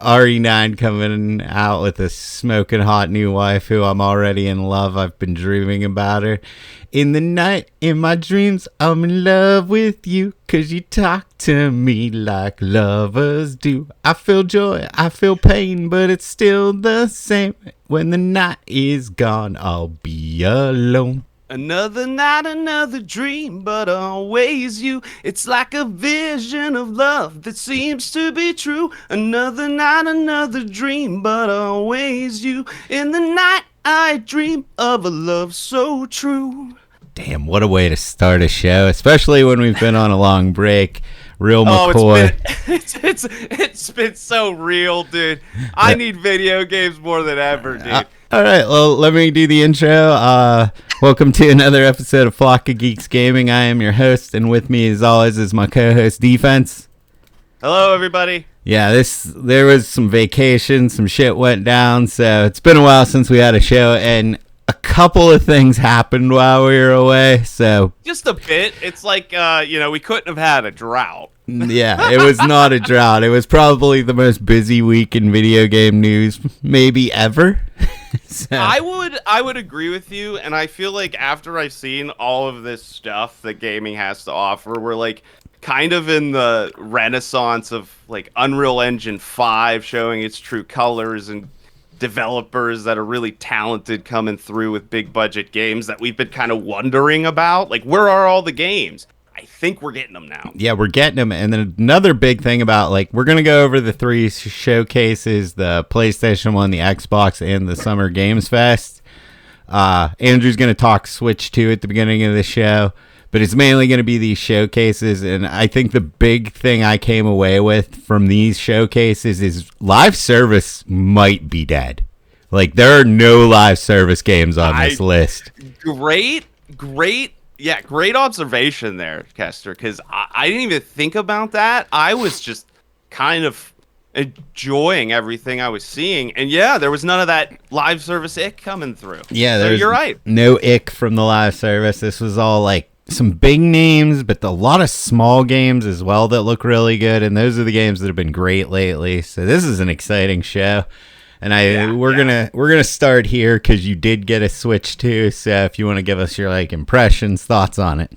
RE9 coming out with a smoking hot new wife who I'm already in love. I've been dreaming about her. In the night, in my dreams, I'm in love with you. 'Cause you talk to me like lovers do. I feel joy, I feel pain, but it's still the same. When the night is gone, I'll be alone. Another night, another dream, but always you. It's like a vision of love that seems to be true. Another night, another dream, but always you. In the night, I dream of a love so true. Damn, what a way to start a show, especially when we've been on a long break. Real McCoy. It's been so real, dude. I need video games more than ever, dude. All right, well, let me do the intro. Welcome to another episode of Flock of Geeks Gaming. I am your host, and with me, as always, is my co-host, Defense. Hello, everybody. Yeah, there was some vacation, some shit went down, so it's been a while since we had a show, and a couple of things happened while we were away, so... Just a bit. It's like, we couldn't have had a drought. Yeah, it was not a drought. It was probably the most busy week in video game news, maybe ever. So. I would agree with you, and I feel like after I've seen all of this stuff that gaming has to offer, we're like kind of in the renaissance of like Unreal Engine 5 showing its true colors and developers that are really talented coming through with big budget games that we've been kind of wondering about. Like, where are all the games? I think we're getting them now. Yeah, we're getting them. And then another big thing about, like, we're going to go over the three showcases, the PlayStation 1, the Xbox, and the Summer Games Fest. Andrew's going to talk Switch 2 at the beginning of the show, but it's mainly going to be these showcases. And I think the big thing I came away with from these showcases is live service might be dead. Like, there are no live service games on this list. Great. Yeah, great observation there, Kester, because I didn't even think about that. I was just kind of enjoying everything I was seeing. And yeah, there was none of that live service ick coming through. Yeah, so you're right. No ick from the live service. This was all like some big names, but a lot of small games as well that look really good. And those are the games that have been great lately. So this is an exciting show. And we're gonna start here because you did get a Switch too. So if you want to give us your like impressions, thoughts on it.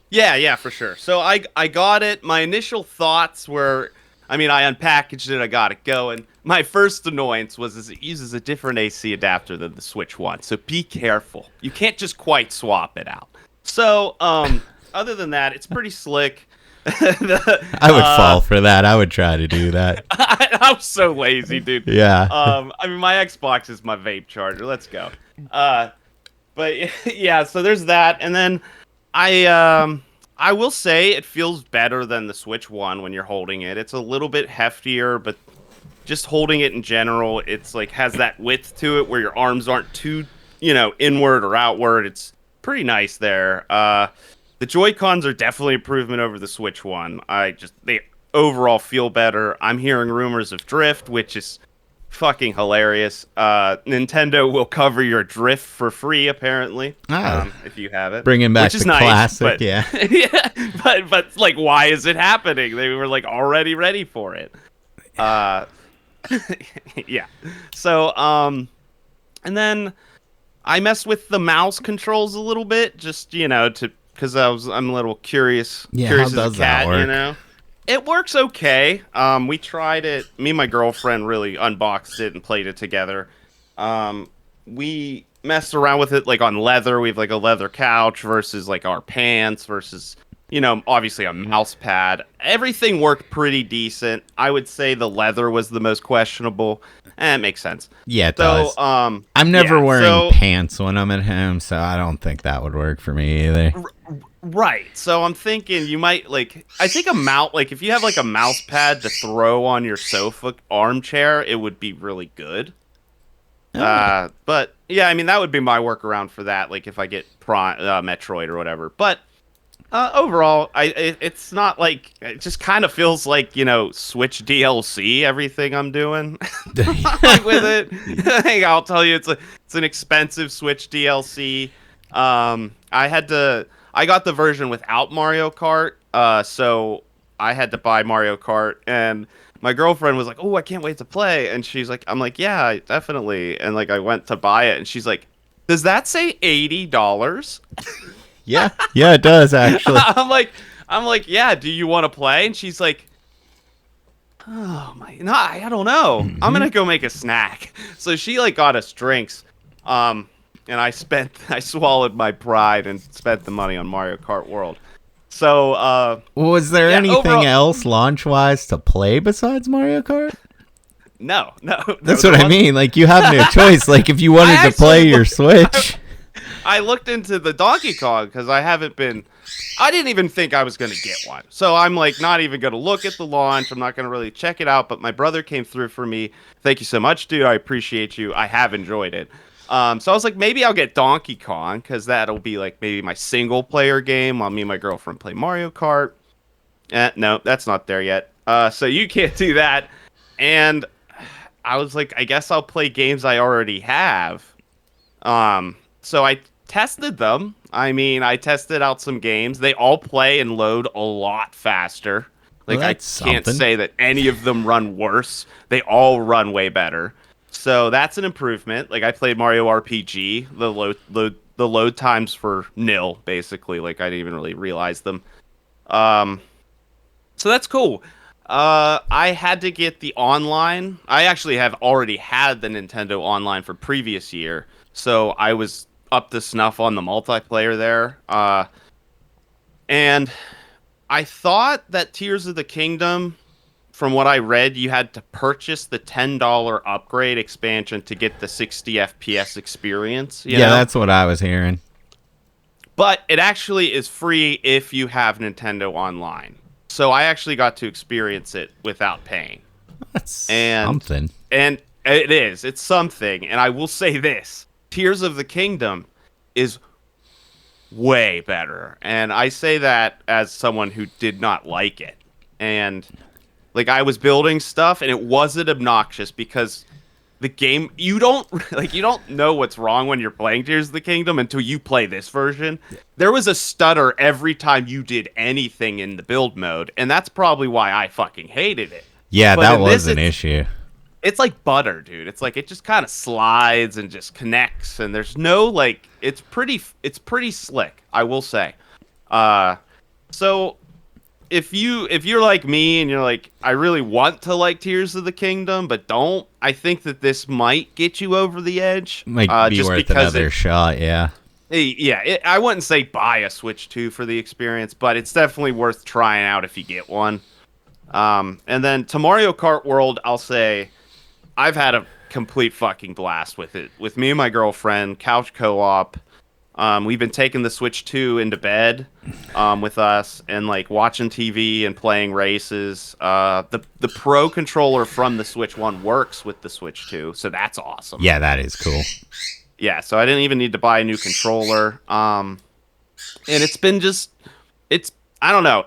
Yeah, for sure. So I got it. My initial thoughts were, I unpackaged it. I got it going. My first annoyance was it uses a different AC adapter than the Switch One. So be careful. You can't just quite swap it out. So other than that, it's pretty slick. I would fall for that. I would try to do that. I'm so lazy, dude. Yeah. My Xbox is my vape charger. Let's go. But yeah, so there's that, and then I will say it feels better than the Switch One when you're holding it. It's a little bit heftier, but just holding it in general, it's like has that width to it where your arms aren't too, inward or outward. It's pretty nice there. The Joy-Cons are definitely improvement over the Switch One. They overall feel better. I'm hearing rumors of drift, which is fucking hilarious. Nintendo will cover your drift for free, apparently, if you have it. Bringing back the nice, classic, but, yeah. Yeah, but like, why is it happening? They were like already ready for it. Yeah. So, and then I messed with the mouse controls a little bit, just because I'm a little curious. Yeah, curious how does as a cat, that work? It works okay. We tried it. Me and my girlfriend really unboxed it and played it together. We messed around with it like on leather. We have like a leather couch versus like our pants versus, obviously a mouse pad. Everything worked pretty decent. I would say the leather was the most questionable. It makes sense. Yeah, it does. I'm never wearing pants when I'm at home, so I don't think that would work for me either. Right. So I'm thinking you might I think if you have like a mouse pad to throw on your sofa armchair, it would be really good. Oh. But yeah, that would be my workaround for that. Like if I get Metroid or whatever. But overall, it's not like it just kind of feels like Switch DLC. Everything I'm doing with it. I'll tell you, it's an expensive Switch DLC. I got the version without Mario Kart, so I had to buy Mario Kart, and my girlfriend was like, "Oh, I can't wait to play," and she's like, "I'm like, yeah, definitely," and like I went to buy it, and she's like, "Does that say $80?" Yeah, yeah, it does actually. I'm like, "Yeah, do you want to play?" And she's like, "Oh my, no, I don't know. I'm Hmm. gonna go make a snack." So she like got us drinks, and I swallowed my pride and spent the money on Mario Kart World. So, Was there yeah, anything overall, else launch-wise to play besides Mario Kart? no, That's there what I wasn't. mean. Like, you have no choice. Like, if you I wanted to actually play your looked. Switch, I looked into the Donkey Kong because I haven't been. I didn't even think I was gonna get one, so I'm like not even gonna look at the launch. I'm not gonna really check it out. But my brother came through for me. Thank you so much, dude. I appreciate you. I have enjoyed it. So I was like, maybe I'll get Donkey Kong because that'll be like maybe my single player game while me and my girlfriend play Mario Kart. No, that's not there yet. So you can't do that. And I was like, I guess I'll play games I already have. So I tested them. I mean, I tested out some games. They all play and load a lot faster. well, Like I that's can't something. say that any of them run worse. They all run way better. So that's an improvement. Like I played Mario RPG. The load times for nil basically. Like I didn't even really realize them. Um, so that's cool. I had to get the online. I actually have already had the Nintendo Online for previous year, so I was up to snuff on the multiplayer there. And I thought that Tears of the Kingdom, from what I read, you had to purchase the $10 upgrade expansion to get the 60 FPS experience, you Yeah, know? that's what I was hearing. But it actually is free if you have Nintendo Online. So I actually got to experience it without paying. That's And something. and it's something, and I will say this. Tears of the Kingdom is way better. And I say that as someone who did not like it. And like I was building stuff and it wasn't obnoxious because the game you don't know what's wrong when you're playing Tears of the Kingdom until you play this version. There was a stutter every time you did anything in the build mode, and that's probably why I fucking hated it. Yeah, But that in was this an issue. it's like butter, dude. It's like it just kind of slides and just connects, and there's no like it's pretty slick, I will say. Uh so if you're like me and you're like I really want to like Tears of the Kingdom but don't, I think that this might get you over the edge. Might be Just worth because another shot. Yeah. I wouldn't say buy a Switch 2 for the experience, but it's definitely worth trying out if you get one. And then to Mario Kart World, I'll say I've had a complete fucking blast with it. With me and my girlfriend, couch co-op. We've been taking the Switch 2 into bed with us and like watching TV and playing races. The Pro controller from the Switch 1 works with the Switch 2, so that's awesome. Yeah, that is cool. Yeah, so I didn't even need to buy a new controller. And it's been just it's I don't know.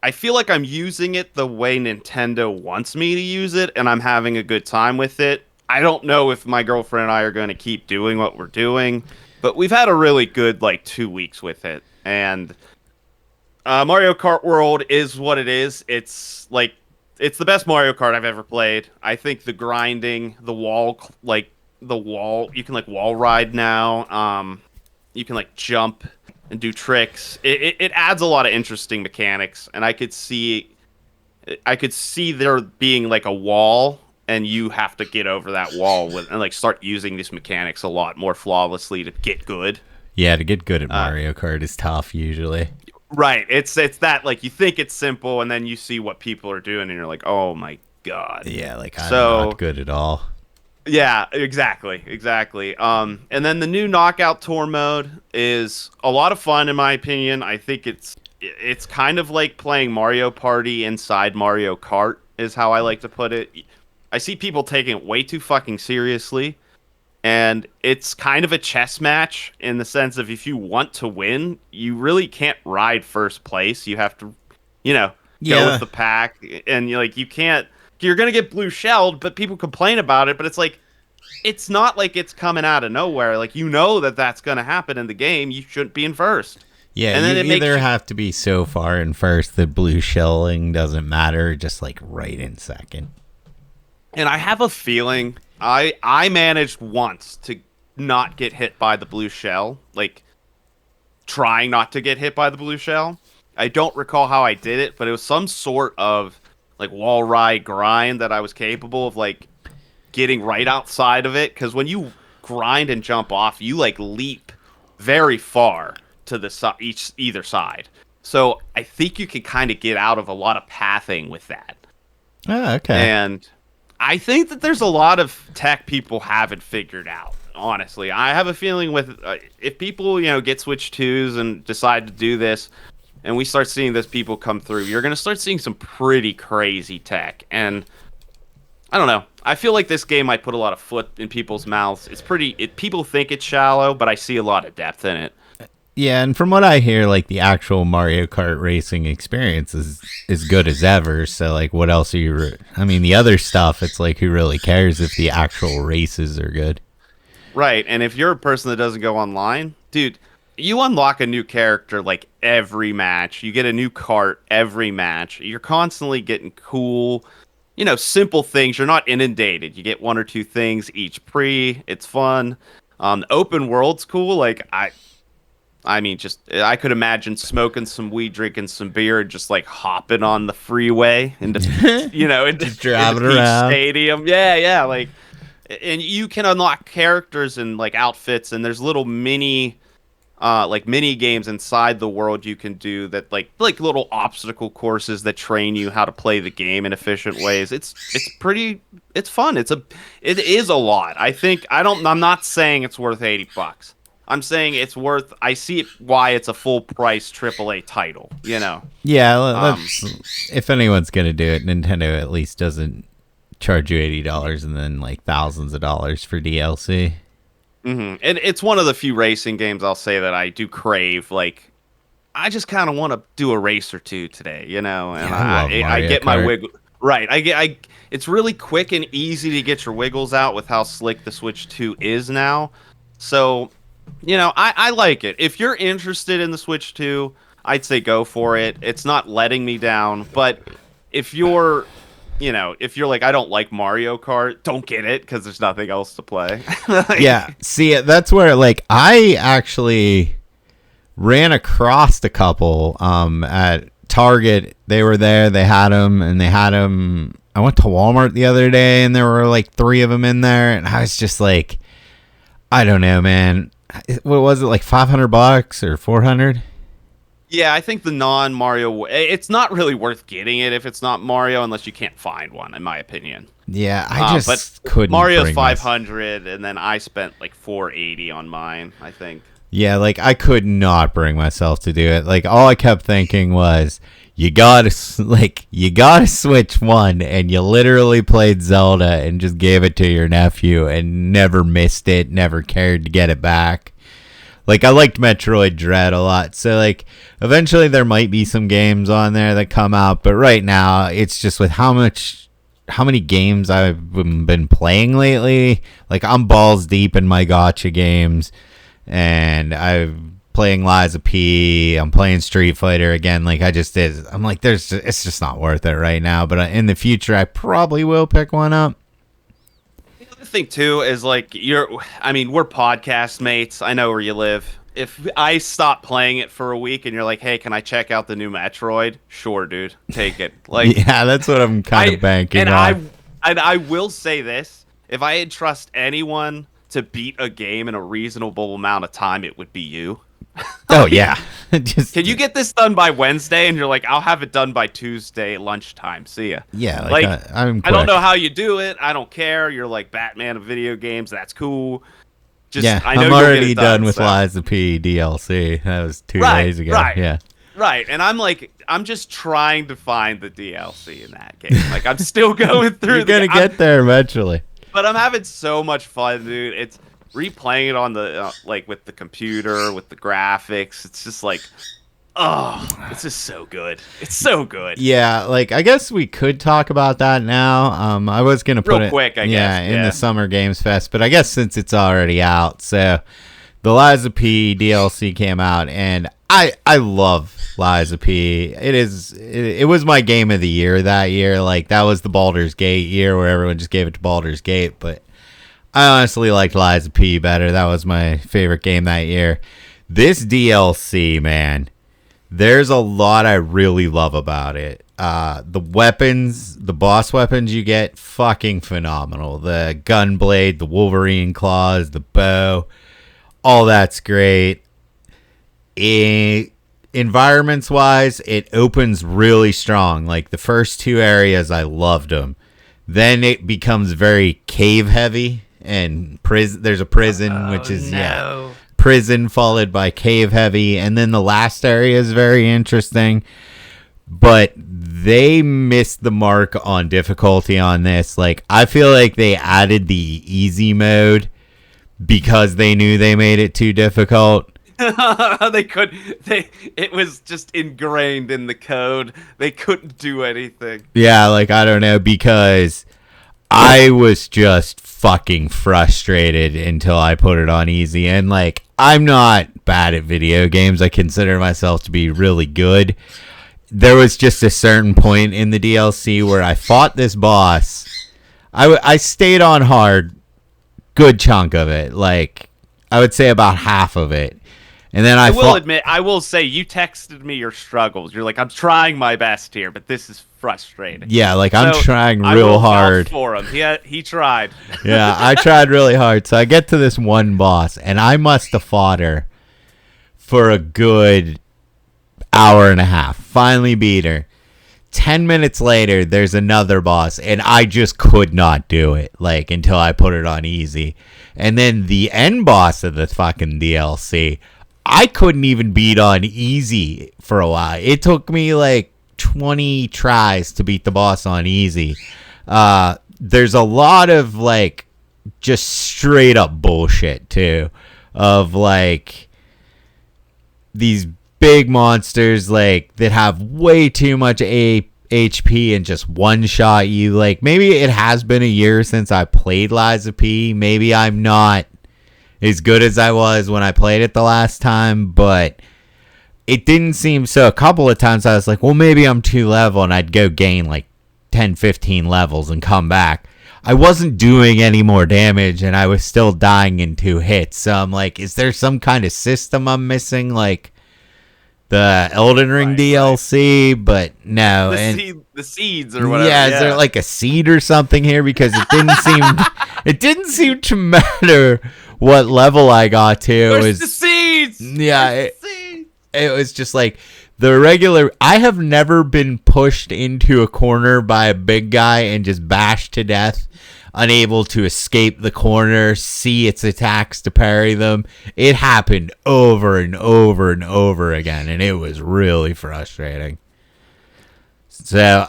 I feel like I'm using it the way Nintendo wants me to use it, and I'm having a good time with it. I don't know if my girlfriend and I are going to keep doing what we're doing, but we've had a really good like 2 weeks with it. And Mario Kart World is what it is. It's the best Mario Kart I've ever played. I think the grinding, the wall, you can like wall ride now. You can like jump and do tricks. It adds a lot of interesting mechanics, and I could see there being like a wall, and you have to get over that wall with and like start using these mechanics a lot more flawlessly to get good. Yeah, to get good at Uh, Mario Kart is tough usually. right. It's that like you think it's simple, and then you see what people are doing, and you're like, oh my god. Yeah, like I'm not So good at all. yeah, exactly. And then the new knockout tour mode is a lot of fun in my opinion. I think it's kind of like playing Mario Party inside Mario Kart is how I like to put it. I see people taking it way too fucking seriously, and it's kind of a chess match in the sense of if you want to win, you really can't ride first place. You have to, you know, go Yeah. with the pack, and you can't. You're gonna get blue shelled, but people complain about it. But it's like, it's not like it's coming out of nowhere. Like you know that that's gonna happen in the game. You shouldn't be in first. Yeah, And then you it makes either you, have to be so far in first that blue shelling doesn't matter, just like right in second. and I have a feeling I managed once to not get hit by the blue shell, like trying not to get hit by the blue shell. I don't recall how I did it, but it was some sort of like wall ride grind that I was capable of like getting right outside of it, because when you grind and jump off, you like leap very far to the either side. So I think you can kind of get out of a lot of pathing with that. Oh, okay. And I think that there's a lot of tech people haven't figured out. Honestly, I have a feeling with if people get Switch 2s and decide to do this, and we start seeing those people come through, you're gonna start seeing some pretty crazy tech. And I don't know. I feel like this game might put a lot of foot in people's mouths. People think it's shallow, but I see a lot of depth in it. Yeah, and from what I hear, like the actual Mario Kart racing experience is as good as ever. So, like, what else are you? I mean, the other stuff, it's like, who really cares if the actual races are good? Right, and if you're a person that doesn't go online, dude, you unlock a new character like every match. You get a new cart every match. You're constantly getting cool, simple things. You're not inundated. You get one or two things each It's fun. The open world's cool. Like I mean, just I could imagine smoking some weed, drinking some beer, and just like hopping on the freeway into Just driving Peach around. Stadium. Yeah, like, and you can unlock characters and like outfits, and there's little mini games inside the world you can do that like little obstacle courses that train you how to play the game in efficient ways. It's fun. It is a lot. I'm not saying it's worth $80. I'm saying it's worth. I see why it's a full price AAA title. Yeah, if anyone's gonna do it, Nintendo at least doesn't charge you $80 and then like thousands of dollars for DLC. And it's one of the few racing games I'll say that I do crave. Like, I just kind of want to do a race or two today, And I get my wiggle. Right, it's really quick and easy to get your wiggles out with how slick the Switch 2 is now. So, I like it. If you're interested in the Switch 2, I'd say go for it. It's not letting me down. But if you're like, I don't like Mario Kart, don't get it because there's nothing else to play. Yeah, see, that's where like I actually ran across a couple at Target. They were there, they had them, and they had them. I went to Walmart the other day, and there were like 3 of them in there, and I was just like, I don't know, man. What was it, like $500 or $400? Yeah, I think the non-Mario, it's not really worth getting it if it's not Mario unless you can't find one, in my opinion. Yeah, I just couldn't. Mario's 500, and then I spent like 480 on mine, I think. Yeah, like I could not bring myself to do it. Like all I kept thinking was, you gotta Switch 1, and you literally played Zelda and just gave it to your nephew and never missed it, never cared to get it back. Like, I liked Metroid Dread a lot, so, like, eventually there might be some games on there that come out, but right now, it's just with how many games I've been playing lately. Like, I'm balls deep in my gacha games, and I'm playing Lies of P, I'm playing Street Fighter again, like, I'm like, it's just not worth it right now, but in the future, I probably will pick one up. The thing too is like we're podcast mates. I know where you live. If I stop playing it for a week and you're like, hey, can I check out the new Metroid? Sure, dude, take it. Like, yeah, that's what I'm kind of banking on. I will say this: if I had trust anyone to beat a game in a reasonable amount of time, it would be you. Oh yeah. Can you get this done by Wednesday? And you're like, I'll have it done by Tuesday lunchtime. See ya. Yeah, I don't know how you do it. I don't care. You're like Batman of video games. That's cool. I'm already done with Lies of P DLC. That was 2 days ago. Right. Yeah. Right. And I'm just trying to find the DLC in that game. Like, I'm still going through. You're gonna get there eventually. But I'm having so much fun, dude. It's replaying it on the with the computer, with the graphics. It's just like, oh, it's just so good. It's so good. Yeah, like I guess we could talk about that now. I was gonna put real quick, I guess. In the Summer Games Fest, but I guess since it's already out, so the Lies of P DLC came out, and I love Lies of P. It was my game of the year that year. Like, that was the Baldur's Gate year where everyone just gave it to Baldur's Gate, but I honestly liked Lies of P better. That was my favorite game that year. This DLC, man, there's a lot I really love about it. The weapons, the boss weapons you get, fucking phenomenal. The gunblade, the Wolverine claws, the bow, all that's great. Environments wise, it opens really strong. Like, the first two areas, I loved them. Then it becomes very cave heavy, and there's a prison, which is prison followed by cave heavy, and then the last area is very interesting. But they missed the mark on difficulty on this. Like, I feel like they added the easy mode because they knew they made it too difficult. It was just ingrained in the code. They couldn't do anything. Yeah, like, I don't know, because I was just fucking frustrated until I put it on easy. And, like, I'm not bad at video games. I consider myself to be really good. There was just a certain point in the DLC where I fought this boss. I stayed on hard, good chunk of it. Like, I would say about half of it. And then I will say, you texted me your struggles. You're like, I'm trying my best here, but this is frustrating. Yeah, like, I'm trying real hard. For him. He tried. Yeah, I tried really hard. So I get to this one boss, and I must have fought her for a good hour and a half. Finally beat her. 10 minutes later, there's another boss, and I just could not do it, like, until I put it on easy. And then the end boss of the fucking DLC, I couldn't even beat on easy for a while. It took me like 20 tries to beat the boss on easy. There's a lot of, like, just straight up bullshit too, of, like, these big monsters, like, that have way too much HP and just one shot you. Like, maybe it has been a year since I played Lies of P. Maybe I'm not as good as I was when I played it the last time, but it didn't seem so. A couple of times I was like, well, maybe I'm too level, and I'd go gain like 10, 15 levels and come back. I wasn't doing any more damage, and I was still dying in 2 hits. So I'm like, is there some kind of system I'm missing, like the Elden Ring DLC? Right. But no. The seeds or whatever. Yeah, is there like a seed or something here? Because it didn't seem to matter what level I got to. Where's the seeds? Yeah, it was just like the regular. I have never been pushed into a corner by a big guy and just bashed to death, unable to escape the corner, see its attacks to parry them. It happened over and over and over again, and it was really frustrating. So,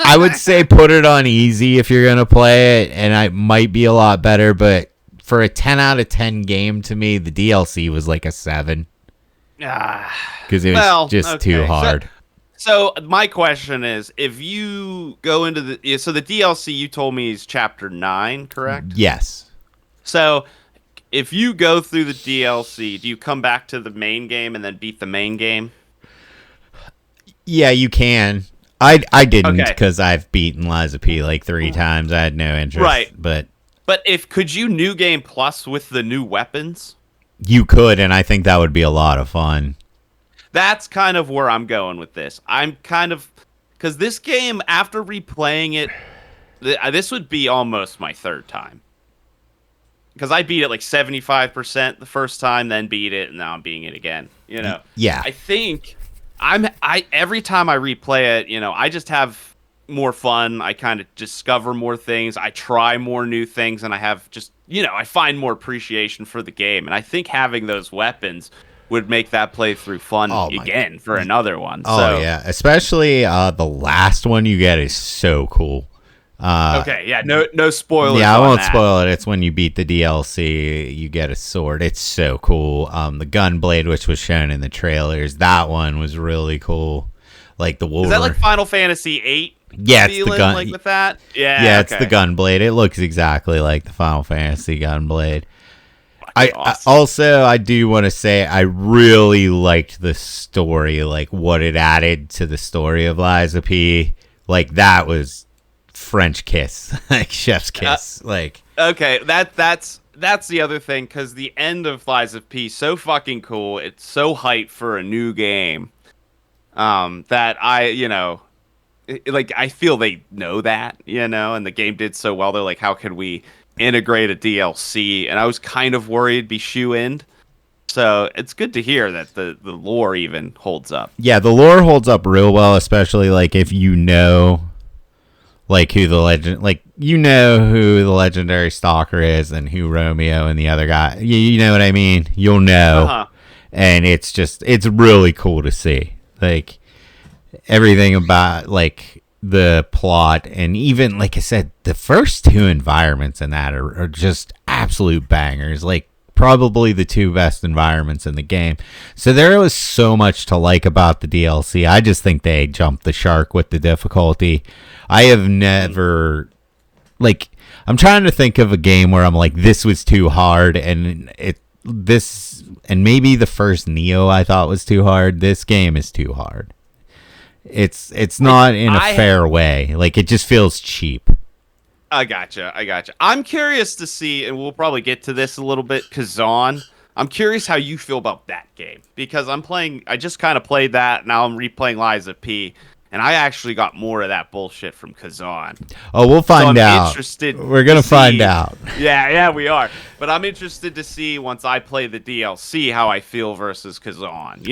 I would say put it on easy if you're going to play it, and it might be a lot better, but for a 10 out of 10 game, to me, the DLC was like a 7. Because it was too hard. So my question is, if you go into the DLC you told me is chapter 9, correct? Yes. So if you go through the DLC, do you come back to the main game and then beat the main game? Yeah, you can. I didn't, because I've beaten Lies of P like 3 times. I had no interest. Right. But could you new game plus with the new weapons? You could, and I think that would be a lot of fun. That's kind of where I'm going with this. I'm kind of... Because this game, after replaying it, this would be almost my 3rd time. Because I beat it like 75% the first time, then beat it, and now I'm beating it again. You know? Yeah. I think... every time I replay it, I just have more fun. I kind of discover more things. I try more new things, and I have just, I find more appreciation for the game. And I think having those weapons would make that playthrough fun again for another one. Oh, yeah. Especially the last one you get is so cool. No spoilers. Yeah, I won't spoil it. It's when you beat the DLC, you get a sword. It's so cool. The gunblade, which was shown in the trailers, that one was really cool. Like the Wolverine. Is that like Final Fantasy VIII? Yeah, it's the gun. Like with that. Yeah, it's the gunblade. It looks exactly like the Final Fantasy gunblade. fucking awesome. Also, I do want to say I really liked the story, like what it added to the story of Lies of P. Like that was French kiss, like chef's kiss. Okay, that's the other thing, because the end of Lies of P so fucking cool. It's so hyped for a new game. That I feel they know that, and the game did so well. They're like, how can we integrate a DLC? And I was kind of worried be shoe-inned. So it's good to hear that the lore even holds up. Yeah, the lore holds up real well, especially like if you know like who the legendary stalker is and who Romeo and the other guy. You know what I mean? You'll know. Uh-huh. And it's really cool to see. Like everything about like the plot, and even like I said, the first two environments in that are just absolute bangers. Like probably the two best environments in the game. So there was so much to like about the DLC. I just think they jumped the shark with the difficulty. I have never like I'm trying to think of a game where I'm like, this was too hard, and maybe the first Neo I thought was too hard. This game is too hard. It's not in a fair way. Like it just feels cheap. I gotcha. I'm curious to see, and we'll probably get to this a little bit, Kazan. I'm curious how you feel about that game, because I just kind of played that, now I'm replaying Lies of P, and I actually got more of that bullshit from Kazan. Oh, we'll find out. Interested. We're going to find out. Yeah, we are. But I'm interested to see, once I play the DLC, how I feel versus Kazan.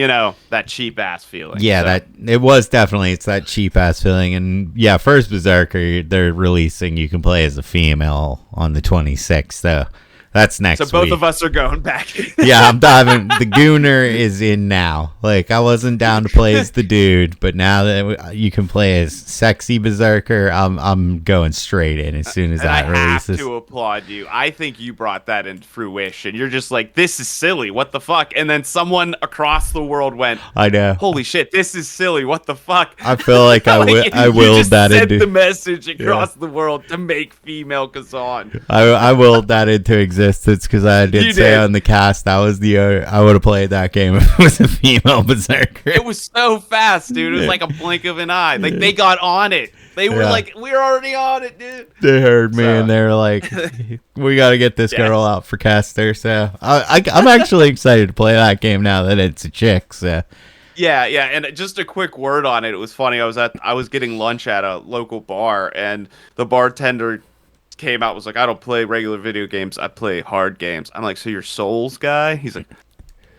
That cheap-ass feeling. Yeah, it's that cheap-ass feeling. And yeah, first Berserker, they're releasing, you can play as a female on the 26th, so that's next week. So both of us are going back. Yeah, I'm diving. The Gooner is in now. Like, I wasn't down to play as the dude, but now that you can play as sexy Berserker, I'm going straight in as soon as that releases. I have to applaud you. I think you brought that into fruition. You're just like, this is silly. What the fuck? And then someone across the world went, I know. Holy shit, this is silly. What the fuck? I feel like I willed that into the message across the world to make female Kazan. I willed that into existence because I did say on the cast I would have played that game if it was a female Berserker. It was so fast, dude. It was like a blink of an eye. Like they got on it. They were like, we're already on it, dude. They heard me and they were like, we got to get this girl out for caster. So I'm actually excited to play that game now that it's a chick. So. Yeah, and just a quick word on it. It was funny. I was getting lunch at a local bar, and the bartender came out, was like, I don't play regular video games, I play hard games. I'm like, so you're Souls guy? He's like,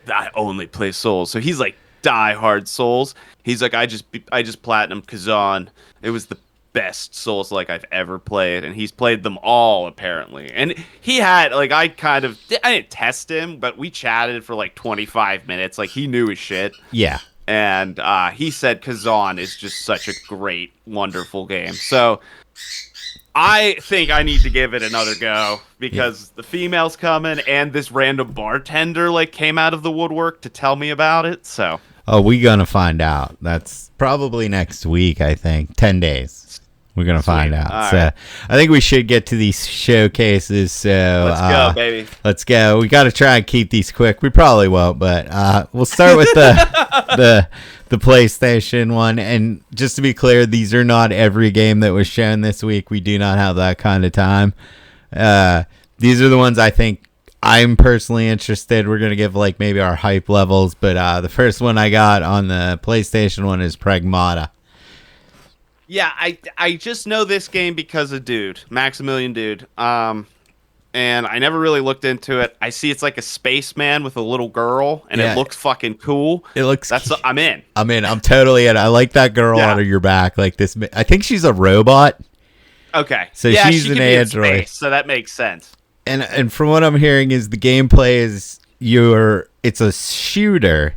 I only play Souls. So he's like die hard Souls. He's like, I just platinum Kazan. It was the best Souls like I've ever played, and he's played them all apparently. And he had like, I didn't test him, but we chatted for like 25 minutes. Like he knew his shit. Yeah. And he said Kazan is just such a great, wonderful game. So I think I need to give it another go, because the female's coming, and this random bartender like came out of the woodwork to tell me about it. So, we gonna find out. That's probably next week. I think 10 days. We're gonna find out. All so right. I think we should get to these showcases. So let's go, baby. Let's go. We got to try and keep these quick. We probably won't, but we'll start with the PlayStation one. And just to be clear, these are not every game that was shown this week. We do not have that kind of time. These are the ones I think I'm personally interested. We're gonna give like maybe our hype levels, but the first one I got on the PlayStation one is Pragmata. Yeah, I just know this game because of Maximilian Dude. And I never really looked into it. I see it's like a spaceman with a little girl, and it looks fucking cool. It looks. I'm in. I'm totally in. I like that girl on your back. Like this. I think she's a robot. Okay. So she's an android. Space, so that makes sense. And from what I'm hearing is the gameplay is it's a shooter.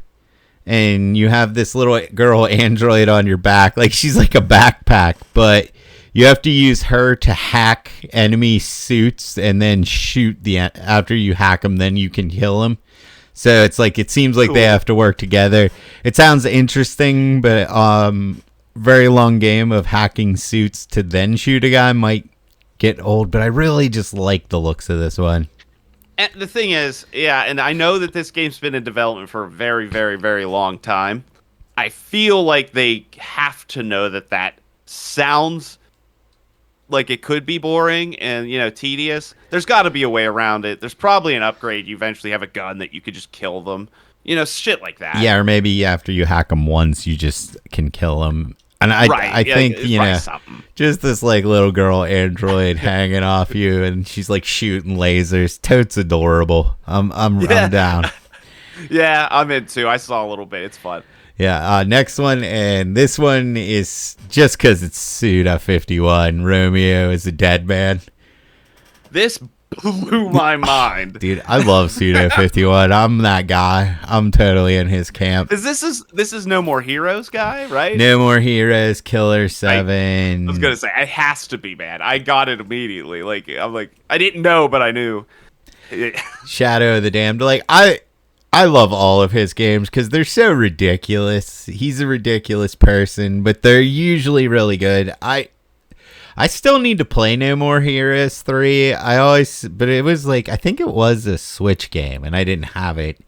And you have this little girl android on your back. Like, she's like a backpack, but you have to use her to hack enemy suits and then shoot after you hack them, then you can kill them. So it's like, it seems like they have to work together. It sounds interesting, but very long game of hacking suits to then shoot a guy might get old, but I really just like the looks of this one. And the thing is, yeah, and I know that this game's been in development for a very, very, very long time. I feel like they have to know that that sounds like it could be boring and, tedious. There's got to be a way around it. There's probably an upgrade. You eventually have a gun that you could just kill them. Shit like that. Yeah, or maybe after you hack them once, you just can kill them. And I think, just this like little girl android hanging off you, and she's like shooting lasers. Totes adorable. I'm down. Yeah, I'm in too. I saw a little bit. It's fun. Yeah, next one, and this one is just because it's Suda 51. Romeo is a dead man. This blew my mind. Dude, I love Suda 51. I'm that guy. I'm totally in his camp. This is No More Heroes guy, right? No More Heroes, Killer 7. I was going to say, it has to be, man. I got it immediately. I'm like, I didn't know, but I knew. Shadow of the Damned. Like, I love all of his games because they're so ridiculous. He's a ridiculous person, but they're usually really good. I still need to play No More Heroes 3. But it was like, I think it was a Switch game and I didn't have it.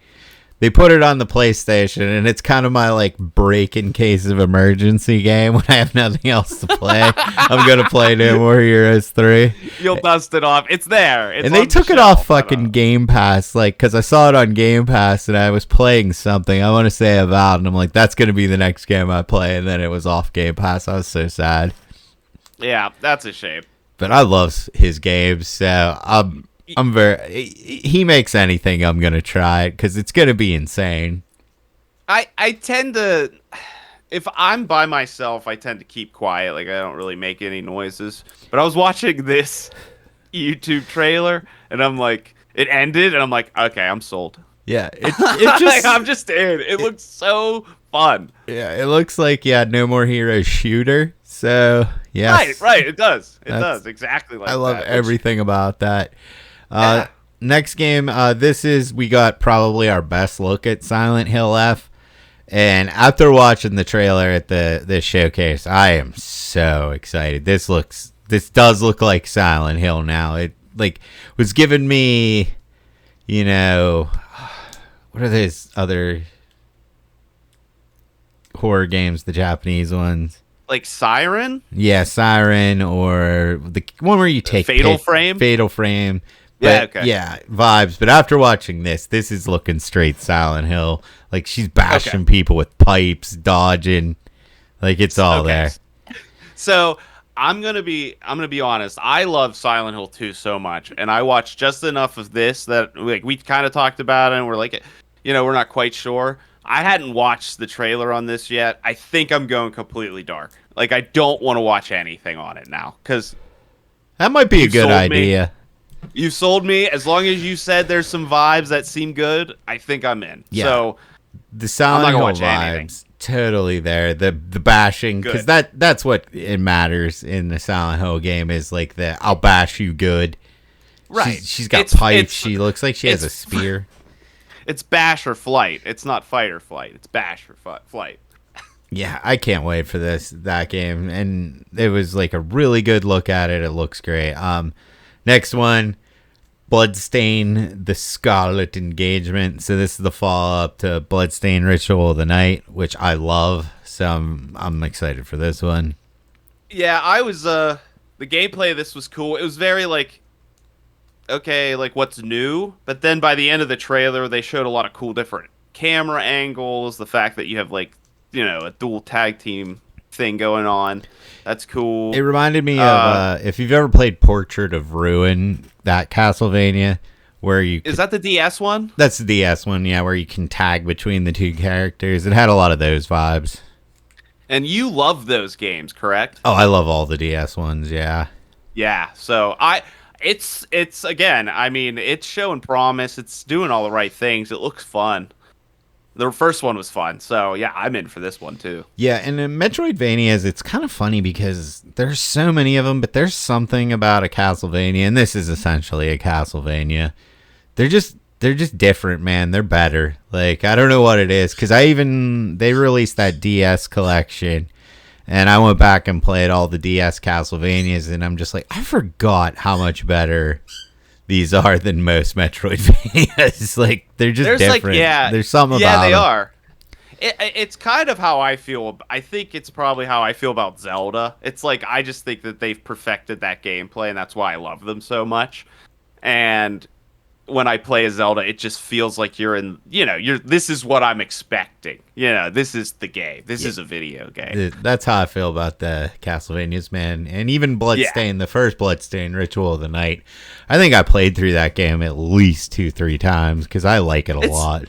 They put it on the PlayStation, and it's kind of my like break in case of emergency game when I have nothing else to play. I'm going to play No More Heroes 3. You'll dust it off. It's there. And they took it off fucking Game Pass, like, because I saw it on Game Pass and I was playing something. I want to say Avowed, and I'm like, that's going to be the next game I play. And then it was off Game Pass. I was so sad. Yeah, that's a shame. But I love his games, so I'm very. He makes anything, I'm gonna try it because it's gonna be insane. I tend to, if I'm by myself, I tend to keep quiet. Like, I don't really make any noises. But I was watching this YouTube trailer, and I'm like, it ended, and I'm like, okay, I'm sold. Yeah, it just I'm just in. It looks so fun. Yeah, it looks like No More Heroes shooter. So yes, right. It does. It does exactly like that. I love everything about that. Yeah. Next game, we got probably our best look at Silent Hill F. And after watching the trailer at this showcase, I am so excited. This does look like Silent Hill now. It like was giving me, what are those other horror games, the Japanese ones? Like Siren? Yeah, Siren, or the one where you take Fatal Frame? Fatal Frame. But, yeah, okay. Yeah, vibes. But after watching this is looking straight Silent Hill. Like, she's bashing people with pipes, dodging. Like, it's all there. So I'm gonna be honest. I love Silent Hill 2 so much, and I watched just enough of this that like we kind of talked about it, and we're like, we're not quite sure. I hadn't watched the trailer on this yet. I think I'm going completely dark. Like, I don't want to watch anything on it now because that might be a good idea. You sold me. As long as you said there's some vibes that seem good, I think I'm in. Yeah. So the Silent Hill vibes totally there. The bashing, because that's what it matters in the Silent Hill game is like the I'll bash you good. Right. She's got pipes. She looks like she has a spear. It's bash or flight. It's not fight or flight. It's bash or flight. Yeah, I can't wait for that game, and it was like a really good look at it. It looks great. Next one, Bloodstain: The Scarlet Engagement. So this is the follow-up to Bloodstain: Ritual of the Night, which I love. So I'm excited for this one. Yeah, I was. The gameplay of this was cool. It was very like, okay, like what's new? But then by the end of the trailer, they showed a lot of cool different camera angles. The fact that you have like, a dual tag team thing going on. That's cool. It reminded me of if you've ever played Portrait of Ruin, that Castlevania, where is that the DS one? That's the DS one, yeah, where you can tag between the two characters. It had a lot of those vibes. And you love those games, correct? Oh, I love all the DS ones, yeah. Yeah. So it's again, I mean, it's showing promise. It's doing all the right things. It looks fun. The first one was fun, so yeah, I'm in for this one too. Yeah, and in Metroidvanias, it's kind of funny because there's so many of them, but there's something about a Castlevania, and this is essentially a Castlevania. They're just different, man. They're better. Like, I don't know what it is, because they released that DS collection, and I went back and played all the DS Castlevanias, and I'm just like, I forgot how much better these are than most Metroidvanias. Like they're just There's different. like yeah, There's something yeah, about they them. are. It's kind of how I feel. I think it's probably how I feel about Zelda. It's like I just think that they've perfected that gameplay, and that's why I love them so much. And when I play a Zelda, it just feels like you're in. This is what I'm expecting. This is the game. This is a video game. That's how I feel about the Castlevanias, man. And even Yeah. Bloodstain, the first Bloodstain, Ritual of the Night. I think I played through that game at least 2-3 times because I like it a lot.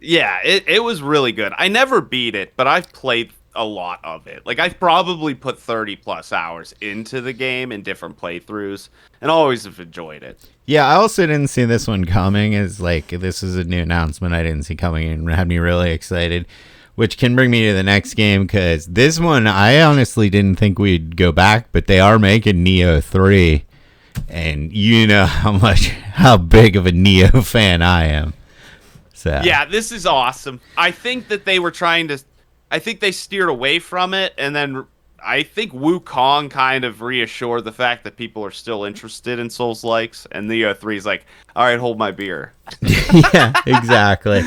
Yeah, it was really good. I never beat it, but I've played a lot of it. Like I've probably put 30 plus hours into the game in different playthroughs, and always have enjoyed it. Yeah, I also didn't see this one coming. As like this is a new announcement I didn't see coming and had me really excited, which can bring me to the next game because this one I honestly didn't think we'd go back, but they are making Neo 3, and you know how big of a Neo fan I am. So Yeah, this is awesome. I think that they were trying to. I think they steered away from it, and then I think Wukong kind of reassured the fact that people are still interested in Souls-likes, and Neo 3 is like, all right, hold my beer. yeah, exactly.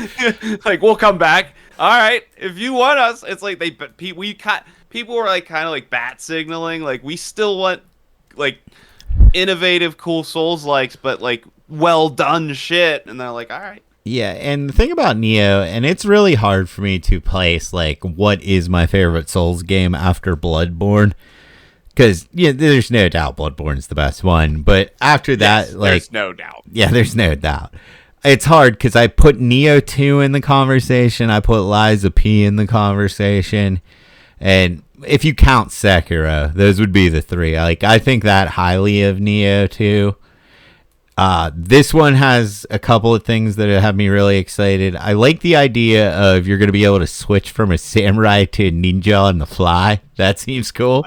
Like we'll come back. All right, if you want us, it's like people were like kind of like bat signaling, like we still want like innovative, cool Souls-likes, but like well done shit, and they're like, all right. Yeah, and the thing about Neo, and it's really hard for me to place, like, what is my favorite Souls game after Bloodborne. Because, yeah, there's no doubt Bloodborne's the best one. But after that, Yes, like... there's no doubt. Yeah, there's no doubt. It's hard because I put Neo 2 in the conversation. I put Lies of P in the conversation. And if you count Sekiro, those would be the three. Like, I think that highly of Neo 2. This one has a couple of things that have me really excited. I like the idea of you're going to be able to switch from a samurai to a ninja on the fly. That seems cool.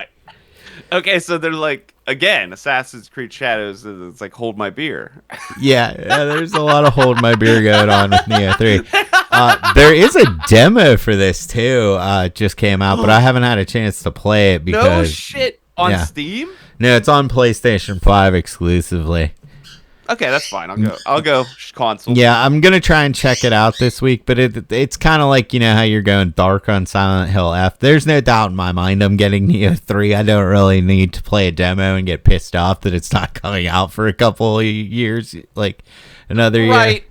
Okay, so they're like, again, Assassin's Creed Shadows, it's like, hold my beer. Yeah, there's a lot of hold my beer going on with Neo 3. There is a demo for this, too. Just came out, but I haven't had a chance to play it because... No shit. On Steam? No, it's on PlayStation 5 exclusively. Okay, that's fine. I'll go console. Yeah, I'm gonna try and check it out this week, but it's kind of like, you know how you're going dark on Silent Hill F. There's no doubt in my mind I'm getting Neo 3. I don't really need to play a demo and get pissed off that it's not coming out for a couple of years, like another year. Right.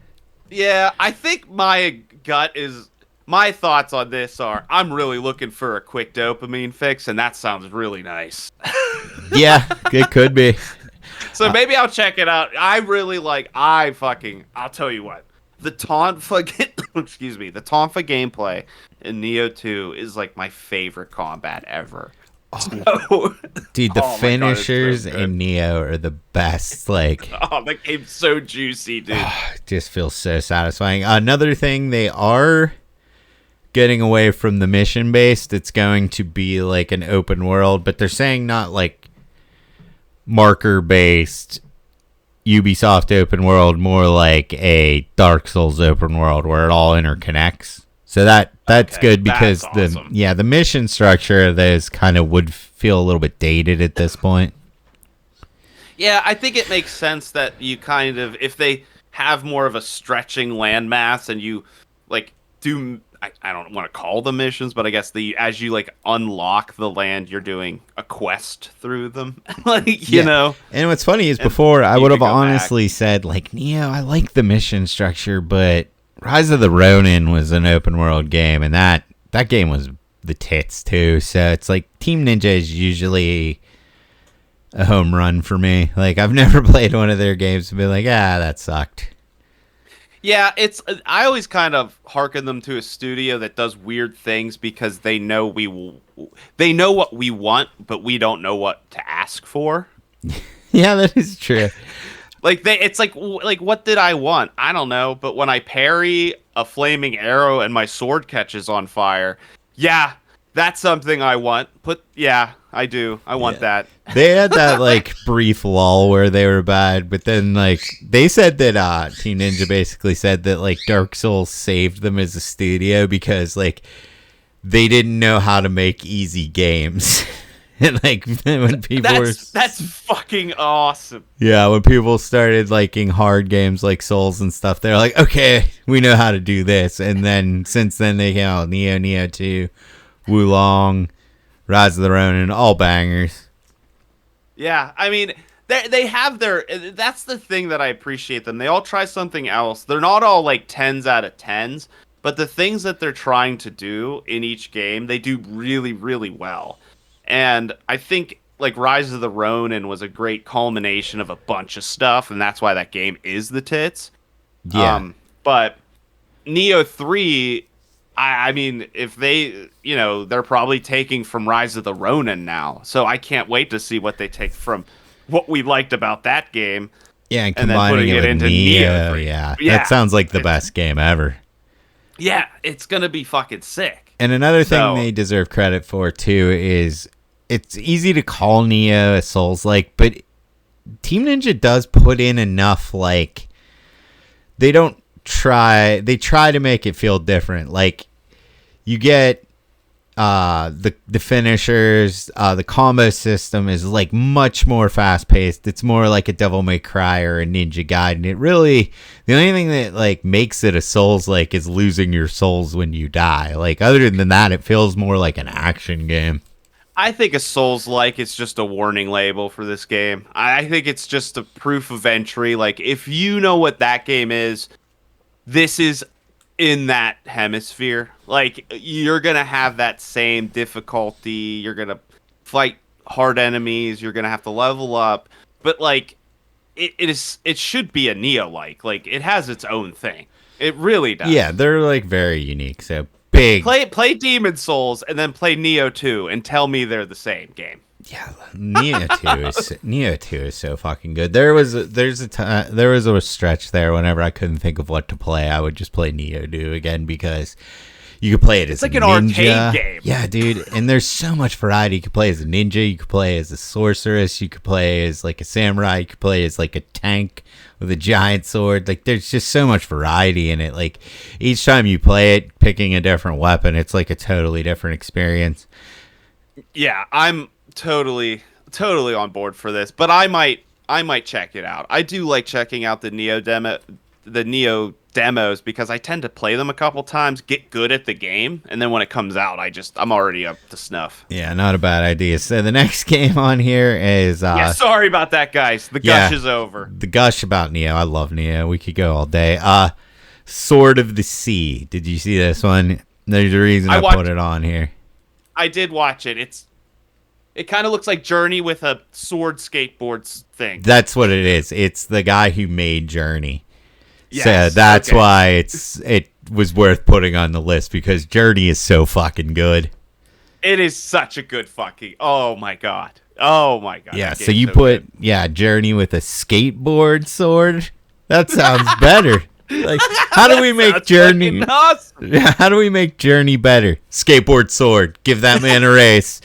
Yeah, I think my thoughts on this are I'm really looking for a quick dopamine fix, and that sounds really nice. Yeah, it could be. So maybe I'll check it out. I really like. I'll tell you what. The the Tonfa gameplay in Neo 2 is like my favorite combat ever. So, Dude, the oh my God, finishers it's so good. in Neo are the best. Like, Oh, that game's so juicy, dude. just feels so satisfying. Another thing, they are getting away from the mission based. It's going to be like an open world, but they're saying not like marker based Ubisoft open world, more like a Dark Souls open world where it all interconnects. So that's Okay, good because that's awesome. the mission structure of those kind of would feel a little bit dated at this point. Yeah, I think it makes sense that you kind of, if they have more of a stretching landmass and you like do, I don't want to call them missions, but I guess as you like unlock the land, you're doing a quest through them, like you know. And what's funny is before I you would have could go honestly said like, Neo, I like the mission structure, but Rise of the Ronin was an open world game, and that game was the tits too. So it's like Team Ninja is usually a home run for me. Like I've never played one of their games and been like, that sucked. Yeah, I always kind of hearken them to a studio that does weird things because they know they know what we want, but we don't know what to ask for. Yeah, that is true. Like it's like what did I want? I don't know, but when I parry a flaming arrow and my sword catches on fire, yeah, that's something I want. I do. I want that. They had that like brief lull where they were bad, but then like they said that Team Ninja basically said that like Dark Souls saved them as a studio because like they didn't know how to make easy games. And like when people that's fucking awesome. Yeah, when people started liking hard games like Souls and stuff, they're like, okay, we know how to do this. And then since then they came out with Neo 2, Wulong, Rise of the Ronin, all bangers. Yeah, I mean, they have their. That's the thing that I appreciate them. They all try something else. They're not all like 10s out of 10s, but the things that they're trying to do in each game, they do really, really well. And I think like Rise of the Ronin was a great culmination of a bunch of stuff, and that's why that game is the tits. Yeah. But Neo 3, I mean, if they, they're probably taking from Rise of the Ronin now. So I can't wait to see what they take from what we liked about that game. Yeah, and combining it with into Neo 3. Yeah, that sounds like the best game ever. Yeah, it's going to be fucking sick. And another thing they deserve credit for, too, is it's easy to call Neo a Souls-like, but Team Ninja does put in enough, like, they try to make it feel different. Like, you get the finishers, the combo system is, like, much more fast-paced. It's more like a Devil May Cry or a Ninja Gaiden. It really, the only thing that, like, makes it a Souls-like is losing your souls when you die. Like, other than that, it feels more like an action game. I think a Souls-like is just a warning label for this game. I think it's just a proof of entry. Like, if you know what that game is, this is in that hemisphere. Like, you're going to have that same difficulty. You're going to fight hard enemies. You're going to have to level up. But, like, it should be a Neo-like. Like, it has its own thing. It really does. Yeah, they're, like, very unique. So, big. Play Demon Souls and then play Neo 2 and tell me they're the same game. Yeah, Neo 2 is so fucking good. There was a stretch there whenever I couldn't think of what to play, I would just play Neo 2 again because you could play it as a ninja. It's like an arcade game. Yeah, dude, and there's so much variety. You could play as a ninja, you could play as a sorceress, you could play as like a samurai, you could play as like a tank with a giant sword. Like, there's just so much variety in it. Like, each time you play it, picking a different weapon, it's like a totally different experience. Yeah, I'm totally on board for this, but I might check it out. I do like checking out the Neo demos because I tend to play them a couple times, get good at the game, and then when it comes out, I'm already up to snuff. Yeah, not a bad idea. So the next game on here is sorry about that, guys. The gush is over. The gush about Neo. I love Neo. We could go all day. Sword of the Sea. Did you see this one? There's a reason I put it on here. I did watch it. It kind of looks like Journey with a sword skateboards thing. That's what it is. It's the guy who made Journey. Yes, so that's why it was worth putting on the list because Journey is so fucking good. It is such a good fucking. Oh my god. Yeah, so you put Journey with a skateboard sword? That sounds better. Like, how do we make Journey awesome. How do we make Journey better? Skateboard sword. Give that man a race.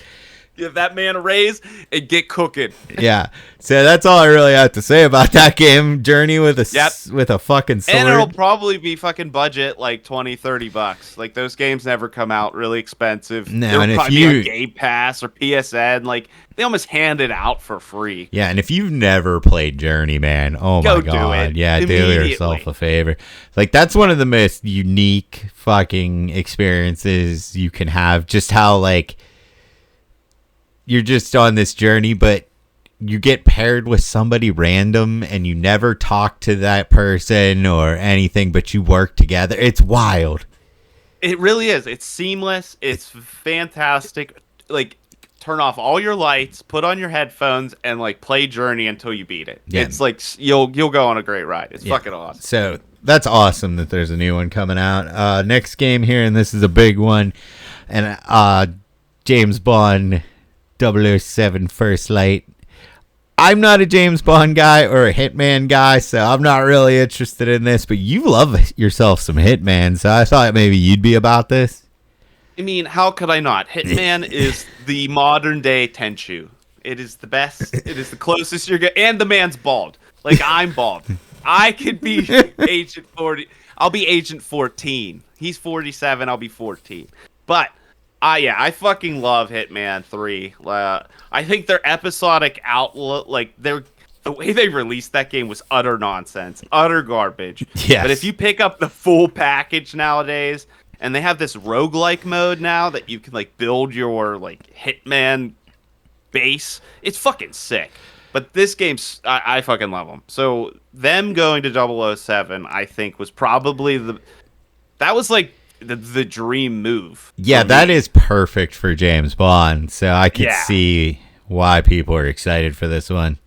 Give that man a raise and get cooking. Yeah. So that's all I really have to say about that game. Journey with a fucking sword. And it'll probably be fucking budget like $20-$30. Like, those games never come out really expensive. No, and probably be on Game Pass or PSN. Like, they almost hand it out for free. Yeah, and if you've never played Journey, man, oh my god. Yeah, do yourself a favor. Like, that's one of the most unique fucking experiences you can have. Just how, like, you're just on this journey, but you get paired with somebody random and you never talk to that person or anything, but you work together. It's wild. It really is. It's seamless. It's fantastic. Like, turn off all your lights, put on your headphones, and like play Journey until you beat it. Yeah. It's like you'll go on a great ride. It's fucking awesome. So that's awesome that there's a new one coming out. Next game here, and this is a big one, and James Bond 007 First Light. I'm not a James Bond guy or a Hitman guy, so I'm not really interested in this, but you love yourself some Hitman, so I thought maybe you'd be about this. I mean, how could I not? Hitman is the modern day Tenchu. It is the best. It is the closest you're getting. And the man's bald. Like, I'm bald. I could be Agent 40. I'll be Agent 14. He's 47. I'll be 14. But Yeah, I fucking love Hitman 3. I think their episodic outlook, like the way they released that game was utter nonsense, utter garbage. Yes. But if you pick up the full package nowadays, and they have this roguelike mode now that you can like build your like Hitman base, it's fucking sick. But this game's I fucking love them. So them going to 007, I think was probably that was like the dream move. Yeah, that is perfect for James Bond. So I could see why people are excited for this one.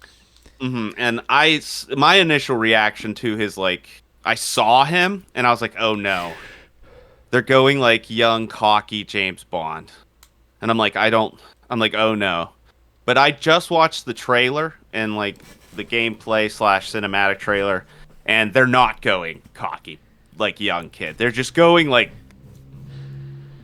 Mm-hmm. And my initial reaction to his I saw him and I was like, oh no, they're going like young, cocky James Bond, and I'm like, oh no. But I just watched the trailer and like the gameplay / cinematic trailer, and they're not going cocky like young kid. They're just going like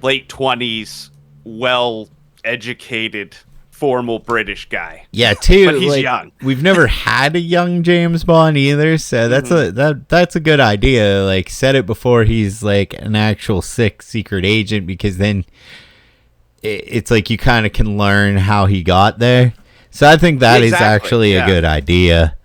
late 20s, well-educated, formal British guy. Yeah, too. But he's young. We've never had a young James Bond either, so that's a good idea. Like, set it before he's like an actual sick secret agent, because then it's like you kind of can learn how he got there. So I think that is actually a good idea.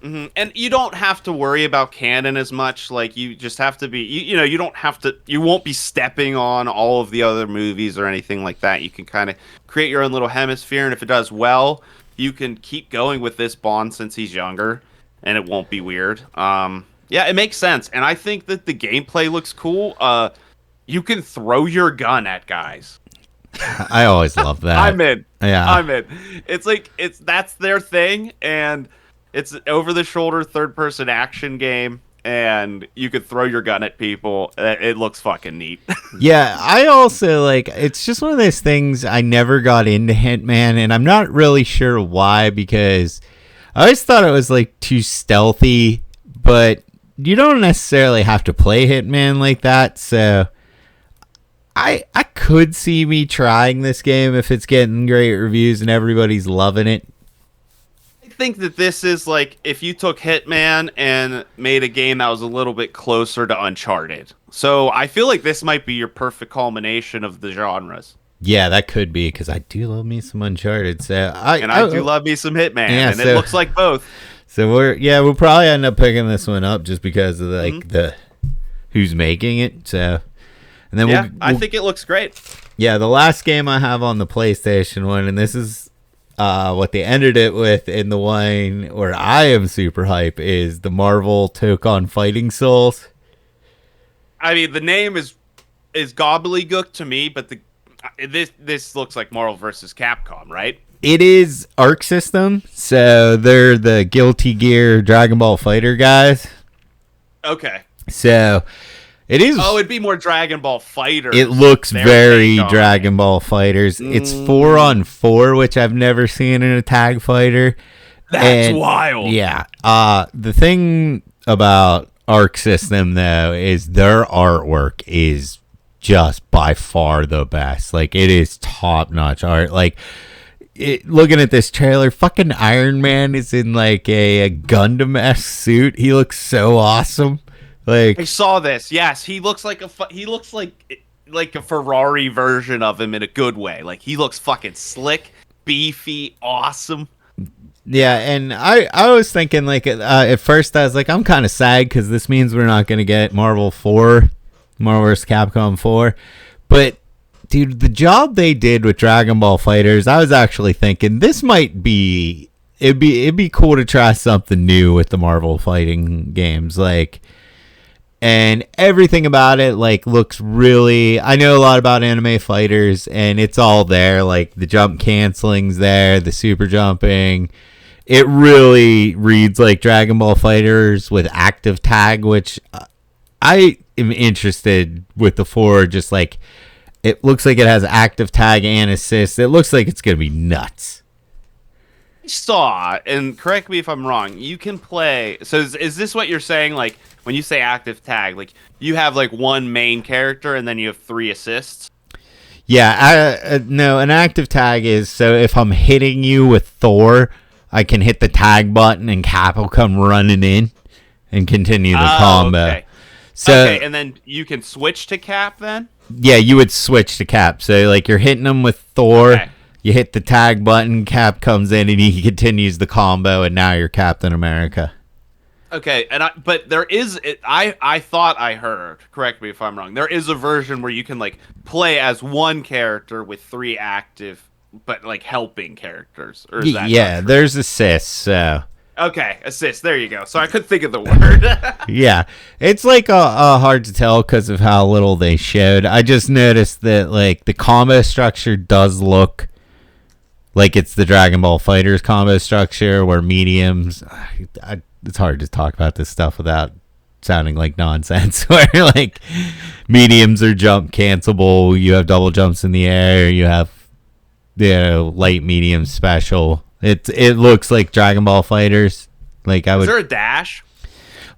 Mm-hmm. And you don't have to worry about canon as much. Like, you just have to be, you don't have to, you won't be stepping on all of the other movies or anything like that. You can kind of create your own little hemisphere, and if it does well, you can keep going with this Bond since he's younger, and it won't be weird. Yeah, it makes sense. And I think that the gameplay looks cool. You can throw your gun at guys. I always love that. I'm in. Yeah. I'm in. That's their thing, and it's over-the-shoulder third-person action game, and you could throw your gun at people. It looks fucking neat. Yeah, I also it's just one of those things. I never got into Hitman, and I'm not really sure why, because I always thought it was like too stealthy, but you don't necessarily have to play Hitman like that, so I could see me trying this game if it's getting great reviews and everybody's loving it. I think that this is like if you took Hitman and made a game that was a little bit closer to Uncharted. So I feel like this might be your perfect culmination of the genres. Yeah, that could be, because I do love me some Uncharted. So I do love me some Hitman, and it looks like both. So we'll probably end up picking this one up just because of the who's making it. So, and then I think it looks great. Yeah, the last game I have on the PlayStation 1, and this is what they ended it with in the one where I am super hype, is the Marvel took on Fighting Souls. I mean, the name is gobbledygook to me, but this looks like Marvel versus Capcom, right? It is Arc System, so they're the Guilty Gear Dragon Ball Fighter guys. Okay. So it is. Oh, it'd be more Dragon Ball Fighters. It looks very Dragon Ball Fighters. It's 4-on-4, which I've never seen in a tag fighter. That's wild. Yeah. The thing about Arc System, though, is their artwork is just by far the best. Like, it is top-notch art. Like, looking at this trailer, fucking Iron Man is in like a Gundam-esque suit. He looks so awesome. Like, I saw this. Yes, he looks like a Ferrari version of him in a good way. Like, he looks fucking slick, beefy, awesome. Yeah, and I was thinking, at first I was like, I'm kind of sad because this means we're not going to get Marvel vs. Capcom 4. But, dude, the job they did with Dragon Ball Fighters, I was actually thinking this might be... It'd be cool to try something new with the Marvel fighting games. And everything about it looks really, I know a lot about anime fighters, and it's all there. Like, the jump canceling's there, the super jumping. It really reads like Dragon Ball Fighters with active tag, which I am interested with the 4. Just it looks like it has active tag and assist. It looks like it's gonna be nuts. Saw, and correct me if I'm wrong, you can play, so is this what you're saying, like when you say active tag, like you have like one main character and then you have 3 assists? Yeah, no, an active tag is, so if I'm hitting you with Thor, I can hit the tag button and Cap will come running in and continue the combo. Okay. So, okay, and then you can switch to Cap then? Yeah, you would switch to Cap. So like you're hitting him with Thor. Okay. You hit the tag button, Cap comes in, and he continues the combo, and now you're Captain America. Okay, but there is I thought I heard. Correct me if I'm wrong. There is a version where you can like play as one character with 3 active, but like helping characters. Or is that yeah, there's assists. So okay, assist. There you go. So I couldn't think of the word. yeah, it's like hard to tell because of how little they showed. I just noticed that like the combo structure does look like it's the Dragon Ball Fighters combo structure, where mediums. It's hard to talk about this stuff without sounding like nonsense. Where like mediums are jump cancelable, you have double jumps in the air, you have light, medium, special. It looks like Dragon Ball Fighters. Like Is there a dash?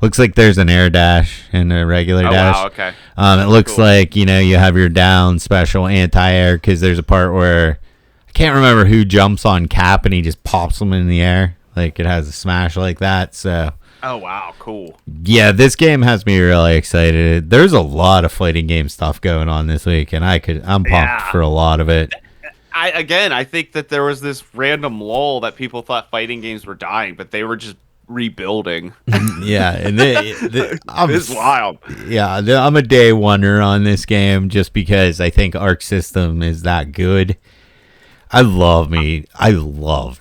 Looks like there's an air dash and a regular dash. Wow, okay. It looks like you have your down, special, anti-air, because there's a part where I can't remember who jumps on Cap and he just pops them in the air. Like it has a smash like that. So. Oh wow, cool. Yeah, this game has me really excited. There's a lot of fighting game stuff going on this week, and I'm pumped for a lot of it. I think that there was this random lull that people thought fighting games were dying, but they were just rebuilding. Yeah, and it's wild. Yeah, I'm a day oneer on this game just because I think Arc System is that good. I love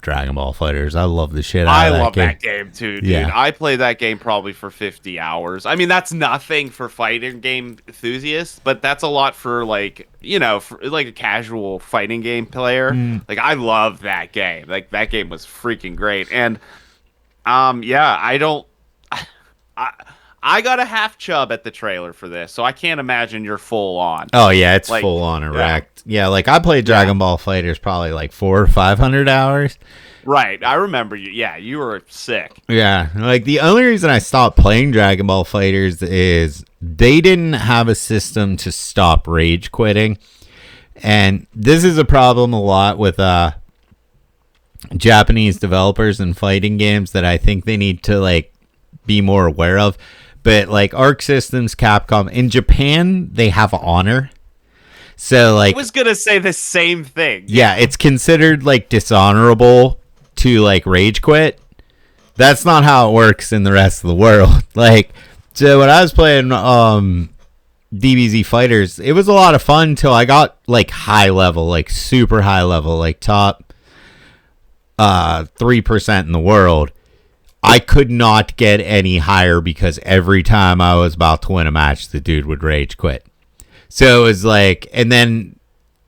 Dragon Ball Fighters. I love the shit out of that game. I love that game too, dude. Yeah. I played that game probably for 50 hours. I mean, that's nothing for fighting game enthusiasts, but that's a lot for like, for like a casual fighting game player. Like I love that game. Like that game was freaking great. And I got a half chub at the trailer for this, so I can't imagine you're full on. Oh yeah, it's like, full on erect. Yeah, like I played Dragon Ball Fighters probably like 400 or 500 hours. Right, I remember you. Yeah, you were sick. Yeah, like the only reason I stopped playing Dragon Ball Fighters is they didn't have a system to stop rage quitting, and this is a problem a lot with Japanese developers and fighting games that I think they need to like be more aware of. But like Arc Systems, Capcom in Japan, they have honor. So like I was gonna say the same thing. Yeah, it's considered like dishonorable to like rage quit. That's not how it works in the rest of the world. Like, so when I was playing DBZ Fighters, it was a lot of fun till I got like high level, like super high level, like top 3% in the world. I could not get any higher because every time I was about to win a match, the dude would rage quit. So it was like, and then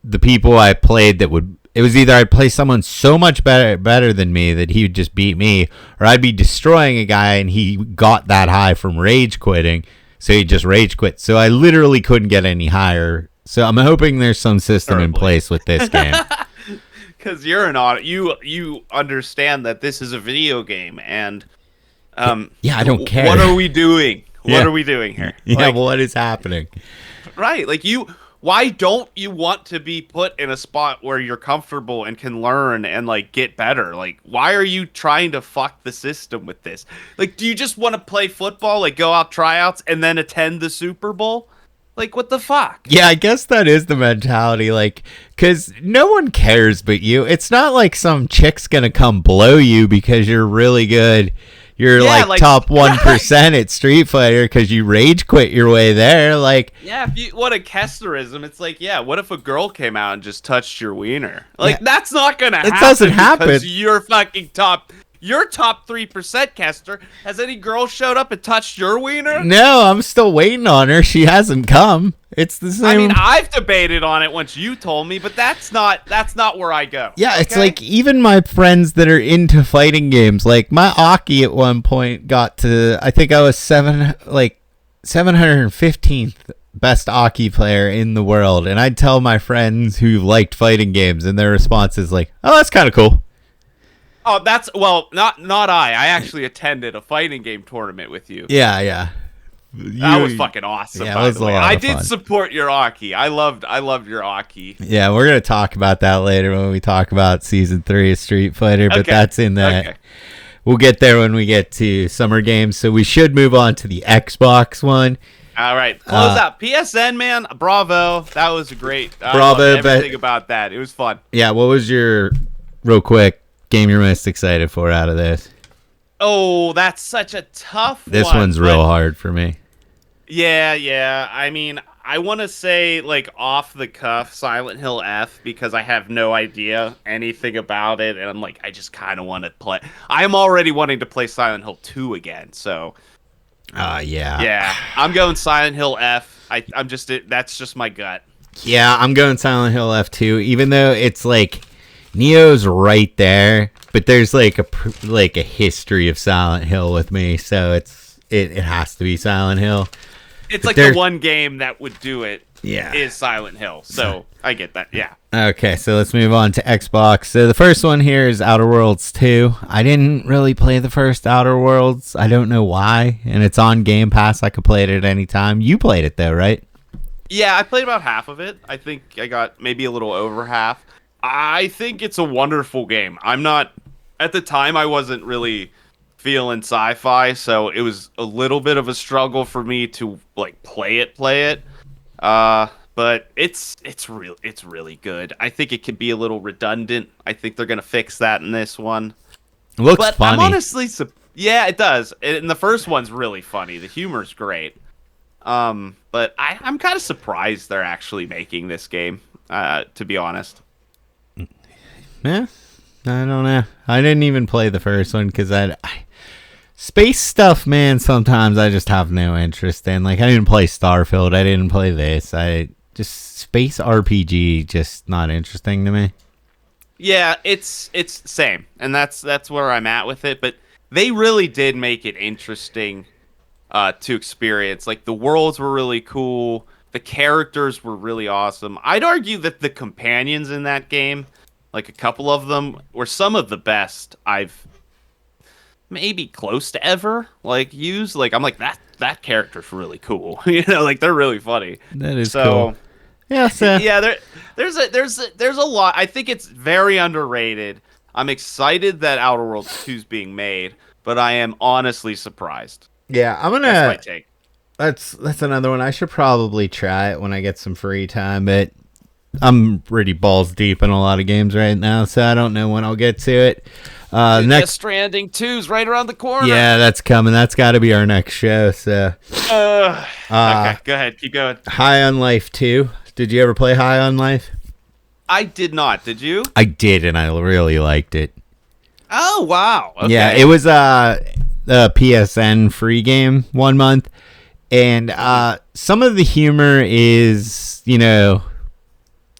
the people I played it was either I'd play someone so much better than me that he would just beat me, or I'd be destroying a guy and he got that high from rage quitting, so he just rage quit. So I literally couldn't get any higher. So I'm hoping there's some system in place with this game. Because you're you understand that this is a video game, and yeah, I don't care. What are we doing? What are we doing here? Yeah, like, what is happening? Right, like why don't you want to be put in a spot where you're comfortable and can learn and like get better? Like, why are you trying to fuck the system with this? Like, do you just want to play football, like go out tryouts and then attend the Super Bowl? Like, what the fuck? Yeah, I guess that is the mentality, like, because no one cares but you. It's not like some chick's going to come blow you because you're really good. You're like top 1% at Street Fighter because you rage quit your way there. Like, yeah, what a Kesterism. It's like, yeah, what if a girl came out and just touched your wiener? Like, that's not going to happen. It doesn't happen. Because you're fucking top... You're top 3%, Kester. Has any girl showed up and touched your wiener? No, I'm still waiting on her. She hasn't come. It's the same. I mean, I've debated on it once you told me, but that's not where I go. Yeah, okay? It's like even my friends that are into fighting games, like my Aki at one point got to, I think I was 715th best Aki player in the world, and I'd tell my friends who liked fighting games, and their response is like, "Oh, that's kind of cool." Oh, not I. I actually attended a fighting game tournament with you. Yeah. That was fucking awesome. Yeah, by the way, I did support your Aki. I loved your Aki. Yeah, we're gonna talk about that later when we talk about season 3 of Street Fighter, but that's in that. Okay. We'll get there when we get to Summer Games. So we should move on to the Xbox one. All right, close out. PSN, man, bravo. That was great. I Bravo, loved everything about that. It was fun. Yeah, what was your, real quick, game you're most excited for out of this? Oh, that's such a tough one. This one's real hard for me. Yeah. I mean, I want to say, like, off the cuff, Silent Hill F, because I have no idea anything about it, and I'm like, I just kind of want to play. I'm already wanting to play Silent Hill 2 again, so... Yeah. Yeah, I'm going Silent Hill F. That's just my gut. Yeah, I'm going Silent Hill F2, even though it's like Neo's right there, but there's like a history of Silent Hill with me, so it has to be Silent Hill. It's like the one game that would do it. Yeah, is Silent Hill. So I get that. Yeah. Okay, so let's move on to Xbox. So the first one here is Outer Worlds 2. I didn't really play the first Outer Worlds. I don't know why, and it's on Game Pass. I could play it at any time. You played it though, right? Yeah, I played about half of it. I think I got maybe a little over half. I think it's a wonderful game. At the time, I wasn't really feeling sci-fi, so it was a little bit of a struggle for me to like play it. But it's really good. I think it could be a little redundant. I think they're gonna fix that in this one. Looks funny. I'm honestly, yeah, it does. And the first one's really funny. The humor's great. But I'm kind of surprised they're actually making this game. To be honest. Yeah, I don't know. I didn't even play the first one because space stuff, man, sometimes I just have no interest in. Like, I didn't play Starfield. I didn't play this. Space RPG, just not interesting to me. Yeah, it's same. And that's where I'm at with it. But they really did make it interesting to experience. Like, the worlds were really cool. The characters were really awesome. I'd argue that the companions in that game, like a couple of them, were some of the best I've maybe close to ever used. Like, I'm like, that character's really cool. Like, they're really funny. That is cool. Yeah, there's a lot. I think it's very underrated. I'm excited that Outer Worlds 2 is being made, but I am honestly surprised. Yeah, that's my take. That's another one. I should probably try it when I get some free time, but I'm pretty balls deep in a lot of games right now, so I don't know when I'll get to it. Next, Death Stranding 2's right around the corner. Yeah, that's coming. That's got to be our next show. So, okay, go ahead, keep going. High on Life 2. Did you ever play High on Life? I did not. Did you? I did, and I really liked it. Oh wow! Okay. Yeah, it was a PSN free game 1 month, and some of the humor is,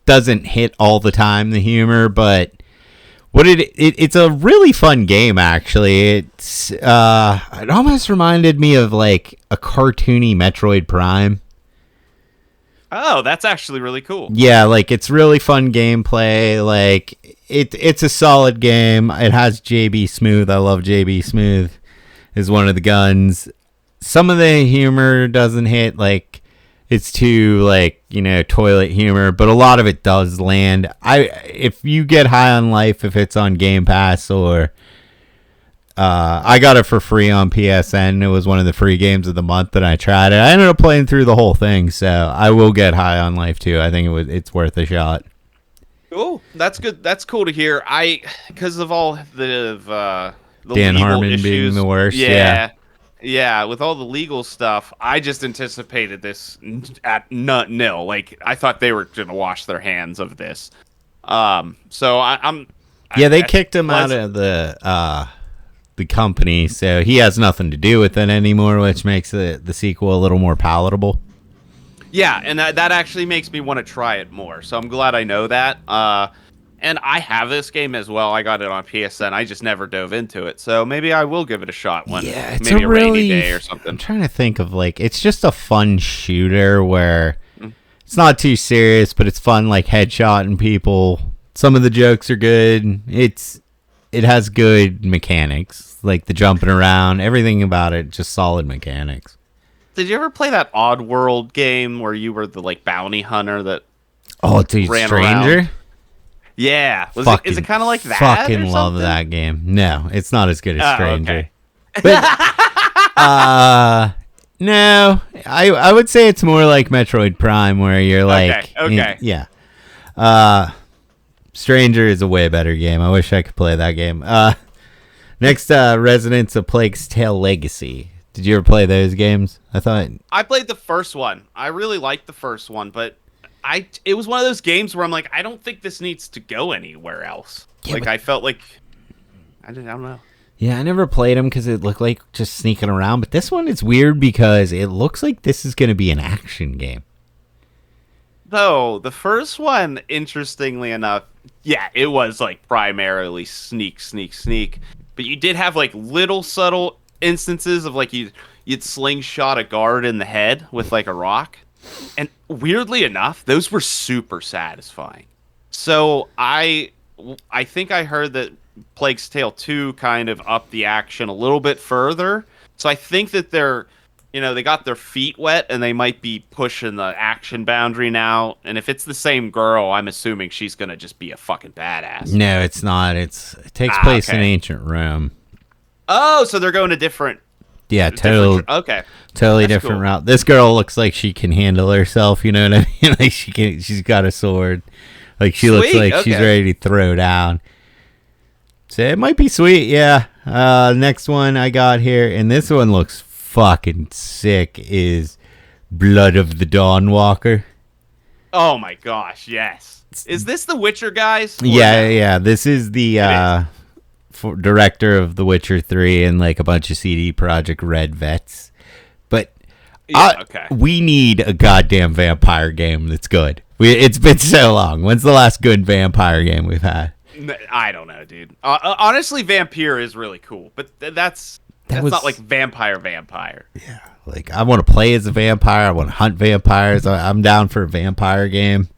doesn't hit all the time, the humor, but it's a really fun game, actually. It almost reminded me of like a cartoony Metroid Prime. Oh, that's actually really cool. Yeah, like, it's really fun gameplay. Like, it's a solid game. It has JB Smooth. I love JB Smooth is one of the guns. Some of the humor doesn't hit, like, it's too, like, toilet humor, but a lot of it does land. If you get High on Life, if it's on Game Pass, or I got it for free on PSN. It was one of the free games of the month that I tried it. I ended up playing through the whole thing, so I will get High on Life too. I think it's worth a shot. Cool. That's good. That's cool to hear. Because of all the Dan legal Harmon issues, being the worst. Yeah, with all the legal stuff, I just anticipated this at nil. Like, I thought they were gonna wash their hands of this. So they kicked him out of the company, so he has nothing to do with it anymore, which makes the sequel a little more palatable. Yeah, and that actually makes me want to try it more. So I'm glad I know that. And I have this game as well. I got it on PSN. I just never dove into it. So maybe I will give it a shot it's maybe a rainy day or something. I'm trying to think of, like, it's just a fun shooter where it's not too serious, but it's fun, like, headshotting people. Some of the jokes are good. It has good mechanics, like the jumping around, everything about it, just solid mechanics. Did you ever play that Oddworld game where you were the, like, bounty hunter that ran Stranger? Around? Yeah. Is it kind of like that? Fucking love that game. No, it's not as good as Stranger. Okay. But, no, I would say it's more like Metroid Prime, where you're like, okay. yeah. Stranger is a way better game. I wish I could play that game. Next, Residents of Plague's Tale Legacy. Did you ever play those games? I played the first one. I really liked the first one, but it was one of those games where I'm like, I don't think this needs to go anywhere else. Yeah, I felt like I don't know. Yeah, I never played them because it looked like just sneaking around. But this one is weird because it looks like this is going to be an action game. Though the first one, interestingly enough, yeah, it was like primarily sneak. But you did have like little subtle instances of like you'd slingshot a guard in the head with like a rock. And weirdly enough, those were super satisfying. So I think I heard that Plague's Tale 2 kind of upped the action a little bit further. So I think that they got their feet wet and they might be pushing the action boundary now. And if it's the same girl, I'm assuming she's going to just be a fucking badass. No, it's not. It takes place in ancient Rome. Oh, so they're going to different... Yeah, totally. Okay. Totally that's different route. This girl looks like she can handle herself, you know what I mean? Like she's got a sword. Like she looks like she's ready to throw down. So it might be sweet, yeah. Next one I got here, and this one looks fucking sick, is Blood of the Dawnwalker. Oh my gosh, yes. Is this the Witcher guys? Yeah. This is the director of The Witcher 3 and like a bunch of CD Projekt Red vets. But we need a goddamn vampire game that's good. It's been so long. When's the last good vampire game we've had? I don't know, dude. Honestly, Vampire is really cool, but that's not like vampire. Yeah, like I want to play as a vampire. I want to hunt vampires. I'm down for a vampire game.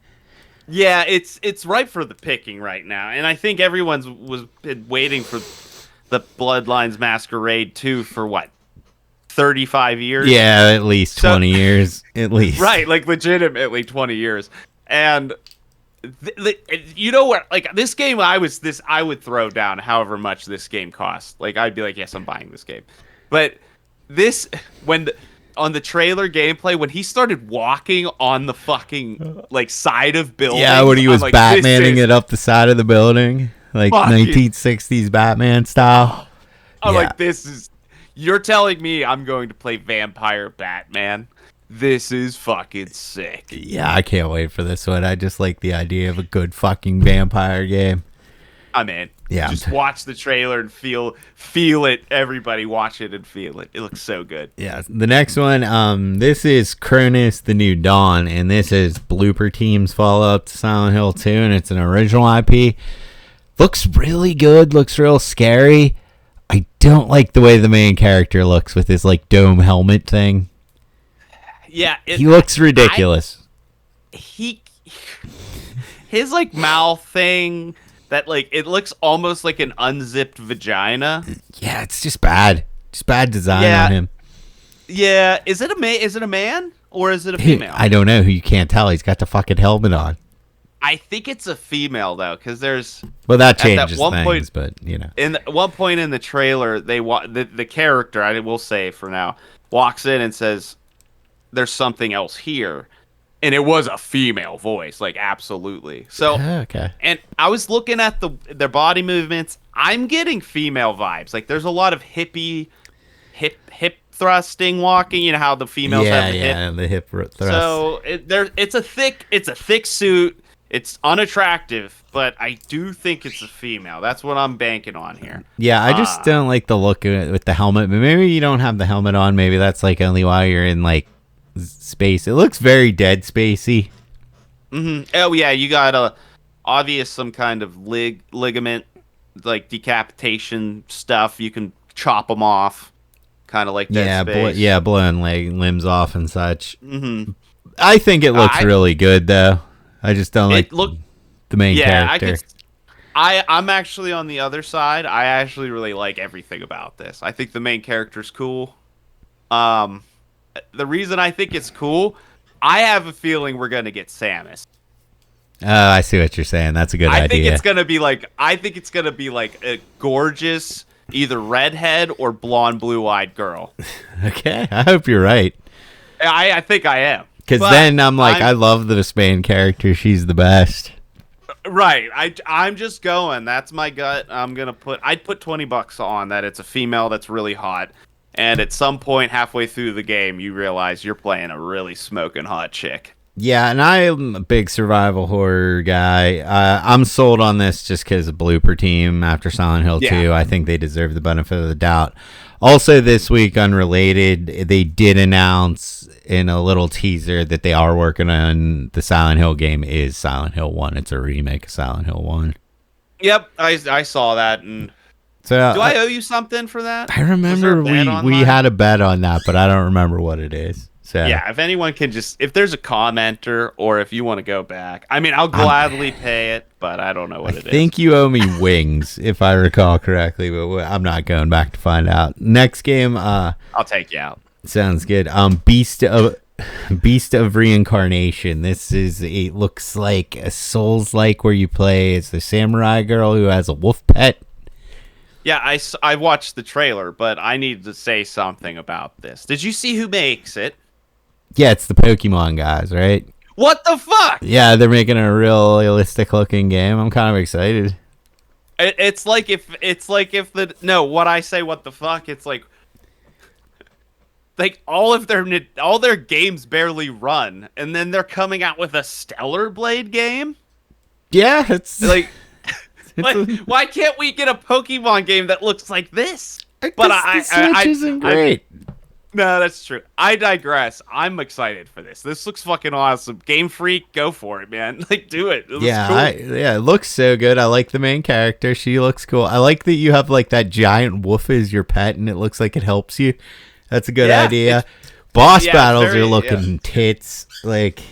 Yeah, it's ripe for the picking right now, and I think everyone's been waiting for the Bloodlines Masquerade 2 for what, 35 years? Yeah, at least 20 years, at least. Right, like legitimately 20 years, and you know what? Like this game, I would throw down however much this game costs. Like I'd be like, yes, I'm buying this game, but this on the trailer gameplay, when he started walking on the fucking like side of buildings. Yeah, when he was like, Batmaning it up the side of the building, like 1960s Batman style. I'm like, you're telling me I'm going to play Vampire Batman? This is fucking sick. Yeah, I can't wait for this one. I just like the idea of a good fucking vampire game. I'm in. Yeah, just watch the trailer and feel it. Everybody watch it and feel it. It looks so good. Yeah. The next one, this is Cronus: The New Dawn, and this is Blooper Team's follow-up to Silent Hill 2, and it's an original IP. Looks really good. Looks real scary. I don't like the way the main character looks with his like dome helmet thing. Yeah, he looks ridiculous. His like mouth thing. That like it looks almost like an unzipped vagina. Yeah, it's just bad. Just bad design on him. Yeah, is it a man or is it a female? I don't know. You can't tell. He's got the fucking helmet on. I think it's a female though, because there's that changes things, but you know. At one point in the trailer, the character, I will say for now, walks in and says, "There's something else here." And it was a female voice, like absolutely. So, okay. And I was looking at their body movements. I'm getting female vibes. Like there's a lot of hip thrusting walking. You know how the females have the hip. Yeah, the hip thrust. So it's a thick suit. It's unattractive, but I do think it's a female. That's what I'm banking on here. Yeah, I just don't like the look of it with the helmet. But maybe you don't have the helmet on. Maybe that's like only while you're in like space. It looks very Dead Spacey. Mm-hmm. Oh yeah, you got some kind of ligament, like decapitation stuff. You can chop them off, kind of like Dead Space. Blowing limbs off and such. Mm-hmm. I think it looks really good though. I just don't like the main character. I'm actually on the other side. I actually really like everything about this. I think the main character's cool. The reason I think it's cool, I have a feeling we're gonna get Samus. Oh, I see what you're saying. That's a good idea. I think it's gonna be like a gorgeous either redhead or blonde blue-eyed girl. Okay, I hope you're right. I think I am. Because then I'm like, I love this main character. She's the best. Right. I'm just going. That's my gut. I'd put $20 on that. It's a female that's really hot. And at some point halfway through the game, you realize you're playing a really smoking hot chick. Yeah, and I'm a big survival horror guy. I'm sold on this just because of Blooper Team after Silent Hill 2. I think they deserve the benefit of the doubt. Also, this week, unrelated, they did announce in a little teaser that they are working on the Silent Hill game is Silent Hill 1. It's a remake of Silent Hill 1. Yep, I saw that. And so, do I owe you something for that? I remember we had a bet on that, but I don't remember what it is. So. Yeah, if anyone can if there's a commenter or if you want to go back, I mean, I'll gladly pay it, but I don't know what it is. I think you owe me wings, if I recall correctly, but I'm not going back to find out. Next game, I'll take you out. Sounds good. Beast of Reincarnation. It looks like a Souls-like where you play as the samurai girl who has a wolf pet. Yeah, I watched the trailer, but I need to say something about this. Did you see who makes it? Yeah, it's the Pokemon guys, right? What the fuck? Yeah, they're making a real realistic looking game. I'm kind of excited. It's like if what I say, what the fuck? It's like all their games barely run, and then they're coming out with a Stellar Blade game. Yeah, it's like, why can't we get a Pokemon game that looks like this? But the Switch isn't great. No, that's true. I digress. I'm excited for this. This looks fucking awesome. Game Freak, go for it, man. Like, do it. It it looks so good. I like the main character. She looks cool. I like that you have like that giant wolf as your pet, and it looks like it helps you. That's a good idea. Boss battles are looking tits. Like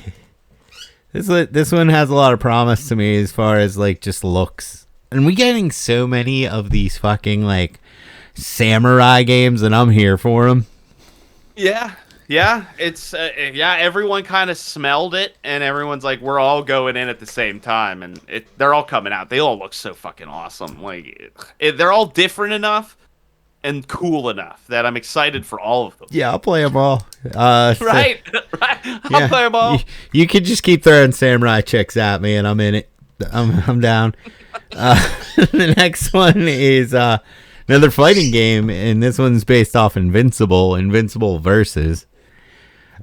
this one has a lot of promise to me as far as like just looks. And we're getting so many of these fucking like samurai games, and I'm here for them. Yeah, it's everyone kind of smelled it, and everyone's like, we're all going in at the same time, and they're all coming out. They all look so fucking awesome. Like, they're all different enough and cool enough that I'm excited for all of them. Yeah, I'll play them all. Right. I'll play them all. You could just keep throwing samurai chicks at me, and I'm in it. I'm down. The next one is another fighting game, and this one's based off Invincible Versus.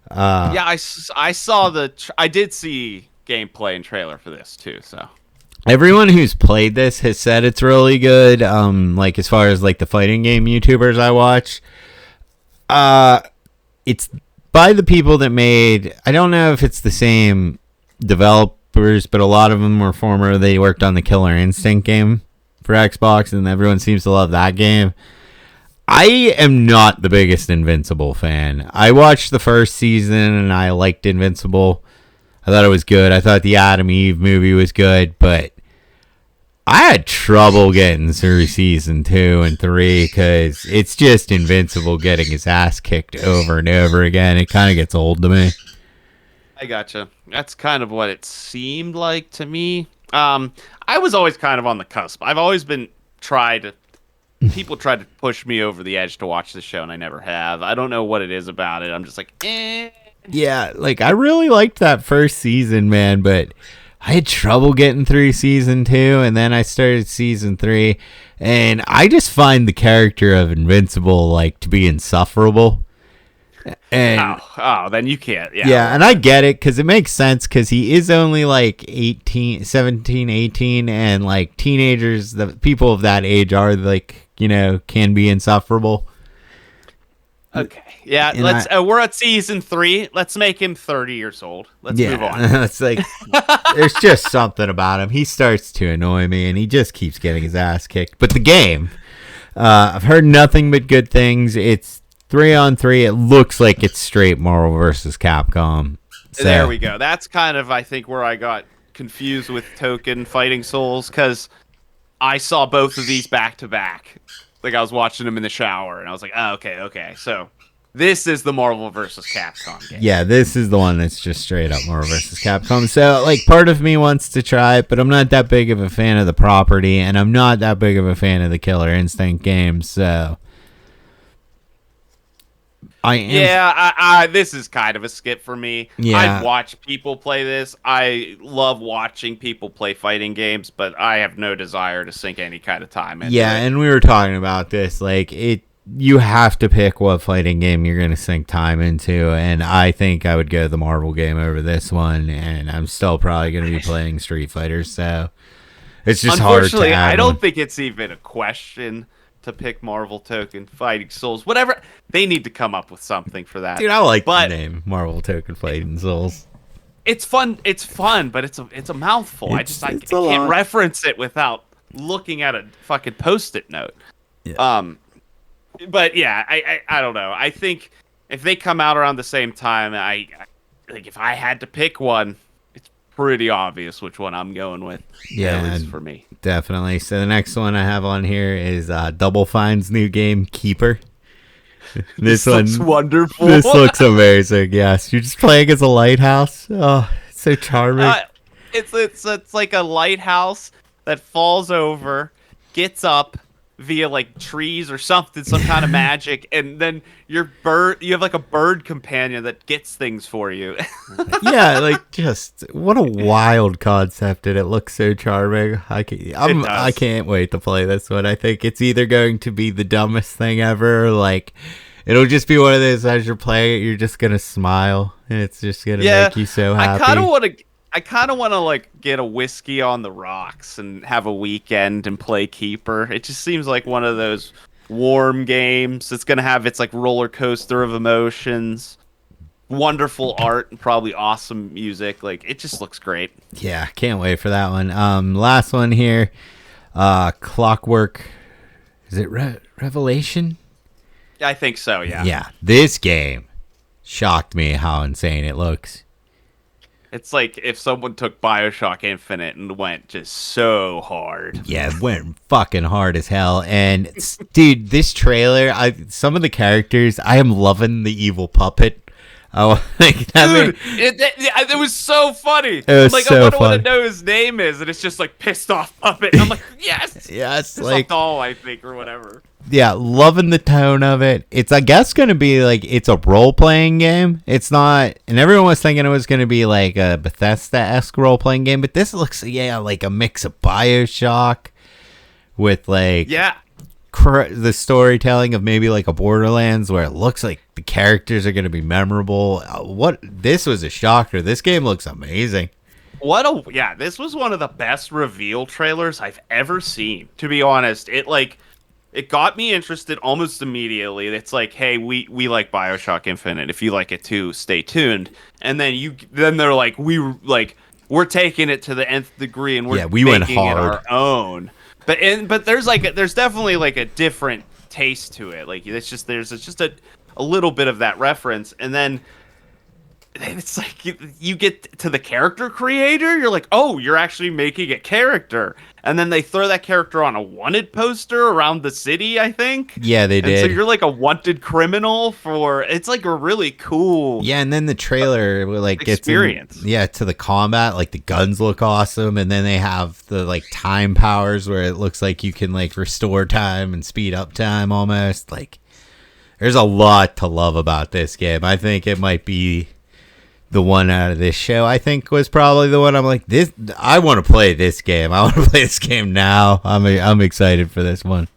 I saw I did see gameplay and trailer for this too. So everyone who's played this has said it's really good. Like as far as like the fighting game YouTubers I watch, it's by the people that made. I don't know if it's the same developers, but a lot of them were they worked on the Killer Instinct game for Xbox, and everyone seems to love that game. I am not the biggest Invincible fan. I watched the first season and I liked Invincible. I thought it was good. I thought the Adam Eve movie was good, but I had trouble getting through season 2 and 3 because it's just Invincible getting his ass kicked over and over again. It kind of gets old to me. I gotcha. That's kind of what it seemed like to me. I was always kind of on the cusp. I've always been people tried to push me over the edge to watch the show, and I never have. I don't know what it is about it. I'm just like, eh. Yeah, like I really liked that first season, man, but I had trouble getting through season 2, and then I started season 3, and I just find the character of Invincible like to be insufferable. And then you can't. Yeah, and I get it because it makes sense because he is only like 17, 18, and like teenagers, the people of that age are like, can be insufferable. Okay. Yeah, we're at season 3. Let's make him 30 years old. Let's move on. It's like there's just something about him. He starts to annoy me, and he just keeps getting his ass kicked. But the game, I've heard nothing but good things. It's 3-on-3. It looks like it's straight Marvel versus Capcom. So. There we go. That's kind of, I think, where I got confused with Token Fighting Souls, because I saw both of these back to back. Like, I was watching them in the shower, and I was like, oh, okay. So this is the Marvel versus Capcom game. Yeah, this is the one that's just straight up Marvel versus Capcom. So, like, part of me wants to try it, but I'm not that big of a fan of the property, and I'm not that big of a fan of the Killer Instinct games, so I am. Yeah, this is kind of a skip for me. Yeah. I'd watch people play this. I love watching people play fighting games, but I have no desire to sink any kind of time into it. And we were talking about this. Like, you have to pick what fighting game you're going to sink time into, and I think I would go the Marvel game over this one, and I'm still probably going to be playing Street Fighter, so it's just hard to Unfortunately, add I don't one. think it's even a question to pick Marvel Token Fighting Souls. Whatever, they need to come up with something for that. Dude, I like but the name Marvel Token Fighting Souls. it's fun. It's fun, but it's a mouthful. I can't reference it without looking at a fucking Post-it note. Yeah. But yeah, I don't know. I think if they come out around the same time, I like if I had to pick one, it's pretty obvious which one I'm going with. Yeah, at least for me. Definitely. So the next one I have on here is Double Fine's new game, Keeper. This one looks wonderful. This looks amazing. Yes, you're just playing as a lighthouse. Oh, it's so charming. It's like a lighthouse that falls over, gets up via like trees or something, some kind of magic, and then you have like a bird companion that gets things for you. Yeah, like just what a wild concept, and it looks so charming. I can't wait to play this one. I think it's either going to be the dumbest thing ever, or like it'll just be one of those as you're playing it, you're just gonna smile, and it's just gonna make you so happy. I kind of want to like get a whiskey on the rocks and have a weekend and play Keeper. It just seems like one of those warm games. It's going to have its like roller coaster of emotions, wonderful art, and probably awesome music. Like it just looks great. Yeah, can't wait for that one. Last one here, Clockwork. Is it Revelation? I think so, yeah. Yeah, this game shocked me how insane it looks. It's like if someone took BioShock Infinite and went just so hard. Yeah, it went fucking hard as hell. And dude, this trailer, some of the characters, I am loving the evil puppet. Oh, like, it was so funny. It was like, so I funny. want to know his name is, and it's just like pissed off puppet. And I'm like, yes, yes, like doll, I think, or whatever. Yeah, loving the tone of it. It's, I guess, going to be like, it's a role-playing game. It's not, and everyone was thinking it was going to be like a Bethesda-esque role-playing game, but this looks, like a mix of BioShock with like, the storytelling of maybe like a Borderlands, where it looks like the characters are going to be memorable. This was a shocker. This game looks amazing. This was one of the best reveal trailers I've ever seen. To be honest, it got me interested almost immediately. It's like, hey, we like BioShock Infinite. If you like it too, stay tuned. And then they're like, we're taking it to the nth degree, and we went making hard. it our own. But there's definitely like a different taste to it. Like there's just a little bit of that reference, and then it's like you get to the character creator. You're like, oh, you're actually making a character, and then they throw that character on a wanted poster around the city, I think. Yeah, they did. So you're like a wanted criminal it's like a really cool. Yeah, and then the trailer like experience. To the combat, like the guns look awesome, and then they have the like time powers where it looks like you can like restore time and speed up time almost. Like, there's a lot to love about this game. I think it might be the one out of this show. I think was probably the one I'm like, this. I want to play this game. I want to play this game now. I'm excited for this one.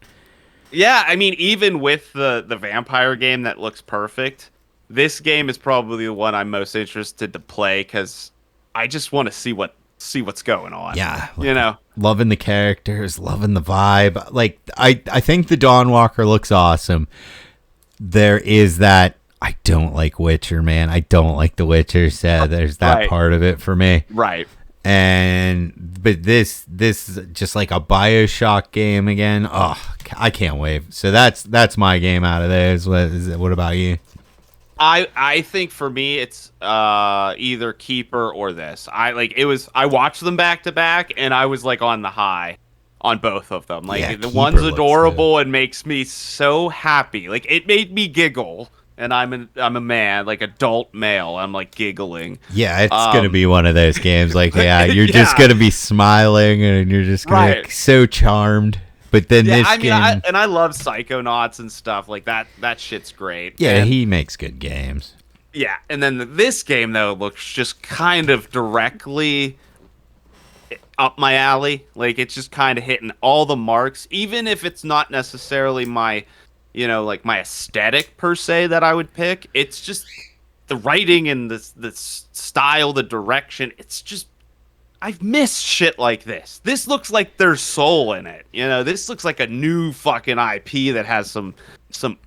Yeah, I mean, even with the vampire game that looks perfect, this game is probably the one I'm most interested to play because I just want to see what's going on. Yeah, loving the characters, loving the vibe. Like I think the Dawnwalker looks awesome. There is that. I don't like Witcher, man. I don't like The Witcher, so there's that part of it for me. Right. But this is just like a BioShock game again. Oh, I can't wait. So that's my game out of those. What about you? I think for me it's either Keeper or this. I watched them back to back, and I was like on the high on both of them. Like the one's adorable and makes me so happy. Like it made me giggle. And I'm a man, like adult male. I'm like giggling. Yeah, it's gonna be one of those games. Like, you're just gonna be smiling, and you're just gonna be so charmed. But then Yeah, this I mean, game, I love Psychonauts and stuff like that. That shit's great. yeah, And, he makes good games. yeah, and then this game though looks just kind of directly up my alley. Like it's just kind of hitting all the marks, even if it's not necessarily my, like my aesthetic per se that I would pick. It's just the writing and the style, the direction. It's just I've missed shit like this. This looks like there's soul in it. This looks like a new fucking IP that has some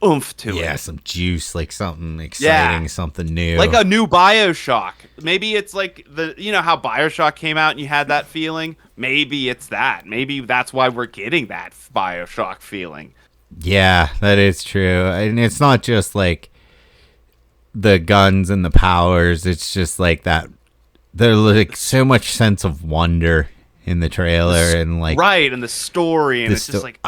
oomph to it. Yeah, some juice, like something exciting, something new. Like a new BioShock. Maybe it's like how BioShock came out and you had that feeling? Maybe it's that. Maybe that's why we're getting that BioShock feeling. Yeah, that is true. And it's not just like the guns and the powers. It's just like that. There's like so much sense of wonder in the trailer and like right, and the story, and it's just like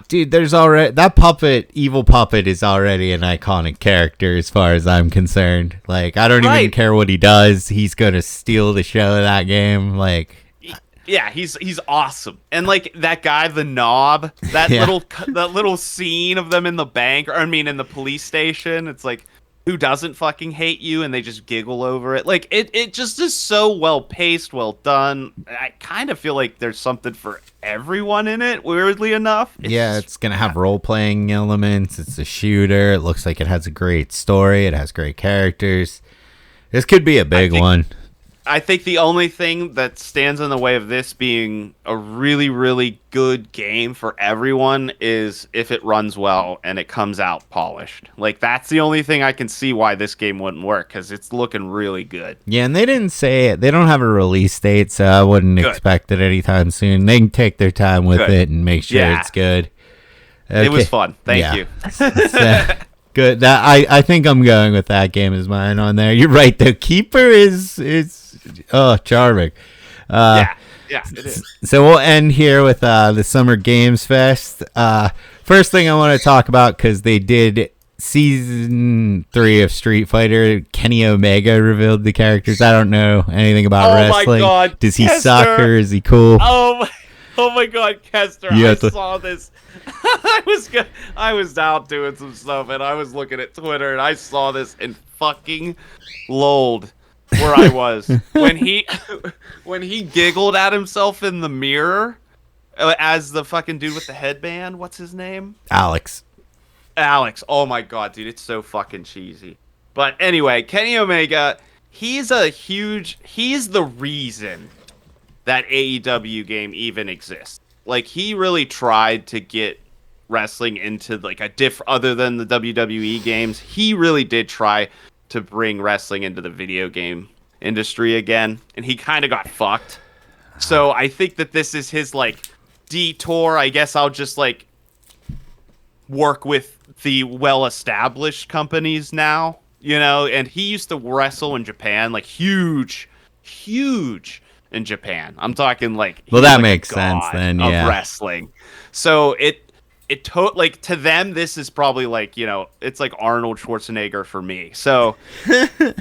dude, there's already that evil puppet is already an iconic character as far as I'm concerned. Like I don't even care what he does. He's gonna steal the show of that game. Like yeah, he's awesome. And like that guy, the knob, that little scene of them in the bank, or I mean in the police station, it's like, who doesn't fucking hate you? And they just giggle over it. Like it just is so well paced, well done. I kind of feel like there's something for everyone in it, weirdly enough. It's gonna have role playing elements. It's a shooter. It looks like it has a great story. It has great characters. This could be a big one. I think the only thing that stands in the way of this being a really, really good game for everyone is if it runs well and it comes out polished. Like, that's the only thing I can see why this game wouldn't work, because it's looking really good. Yeah, and they didn't say it. They don't have a release date, so I wouldn't expect it anytime soon. They can take their time with it and make sure it's good. Okay. It was fun. Thank you. Good. That I think I'm going with that game as mine on there. You're right. The Keeper is charming. Yeah, it is. So we'll end here with the Summer Games Fest. First thing I want to talk about, because they did season 3 of Street Fighter. Kenny Omega revealed the characters. I don't know anything about wrestling. My God, does he Kester. suck or is he cool? Oh my God, Kester! I saw this. I was out doing some stuff, and I was looking at Twitter, and I saw this and fucking lolled where I was when he giggled at himself in the mirror as the fucking dude with the headband. What's his name? Alex. Oh my God, dude, it's so fucking cheesy. But anyway, Kenny Omega, he's the reason that AEW game even exists. Like, he really tried to get wrestling into like other than the WWE games. He really did try to bring wrestling into the video game industry again, and he kind of got fucked. So I think that this is his like detour. I guess I'll just like work with the well-established companies now, and he used to wrestle in Japan, like huge in Japan. I'm talking like, well, that makes sense then, of wrestling. So like to them, this is probably like, it's like Arnold Schwarzenegger for me. So, it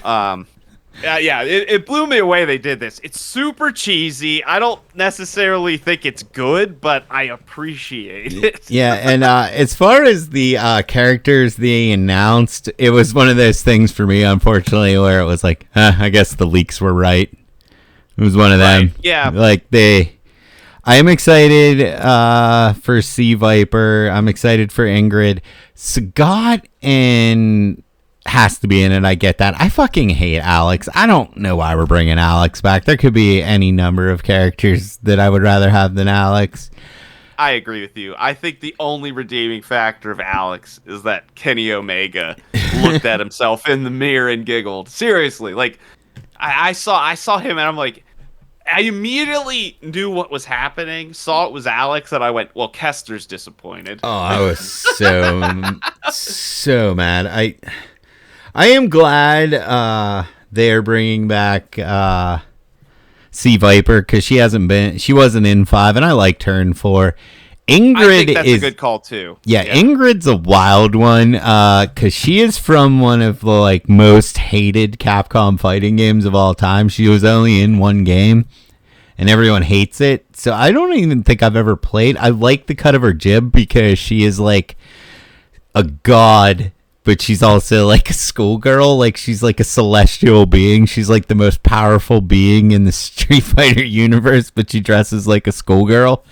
blew me away they did this. It's super cheesy. I don't necessarily think it's good, but I appreciate it. Yeah, and as far as the characters being announced, it was one of those things for me, unfortunately, where it was like, I guess the leaks were right. It was one of them. Yeah. Like I am excited for Sea Viper. I'm excited for Ingrid. Sagat and has to be in it. I get that. I fucking hate Alex. I don't know why we're bringing Alex back. There could be any number of characters that I would rather have than Alex. I agree with you. I think the only redeeming factor of Alex is that Kenny Omega looked at himself in the mirror and giggled. Seriously, like I saw him and I'm like, I immediately knew what was happening, saw it was Alex, and I went, well, Kester's disappointed. Oh, I was so mad. I am glad they're bringing back Sea Viper, because she wasn't in 5, and I liked her in 4. Ingrid I think that's a good call too. Yeah, Ingrid's a wild one, because she is from one of the like most hated Capcom fighting games of all time. She was only in one game, and everyone hates it. So I don't even think I've ever played. I like the cut of her jib because she is like a god, but she's also like a schoolgirl. Like she's like a celestial being. She's like the most powerful being in the Street Fighter universe, but she dresses like a schoolgirl.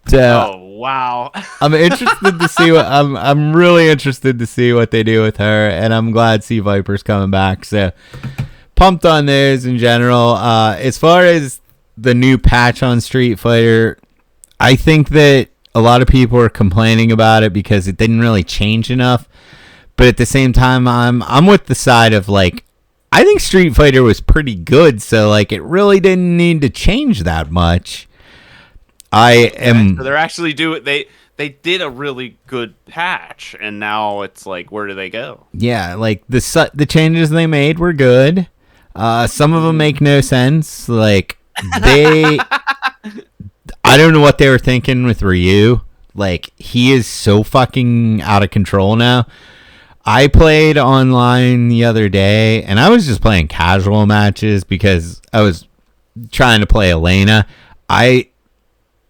So, oh wow! I'm interested to see what I'm really interested to see what they do with her, and I'm glad Sea Viper's coming back. So pumped on those in general. As far as the new patch on Street Fighter, I think that a lot of people are complaining about it because it didn't really change enough. But at the same time, I'm with the side of like, I think Street Fighter was pretty good, so like it really didn't need to change that much. So they're actually they did a really good patch, and now it's like, where do they go? Yeah, like the changes they made were good. Some of them make no sense. Like I don't know what they were thinking with Ryu. Like he is so fucking out of control now. I played online the other day, and I was just playing casual matches because I was trying to play Elena.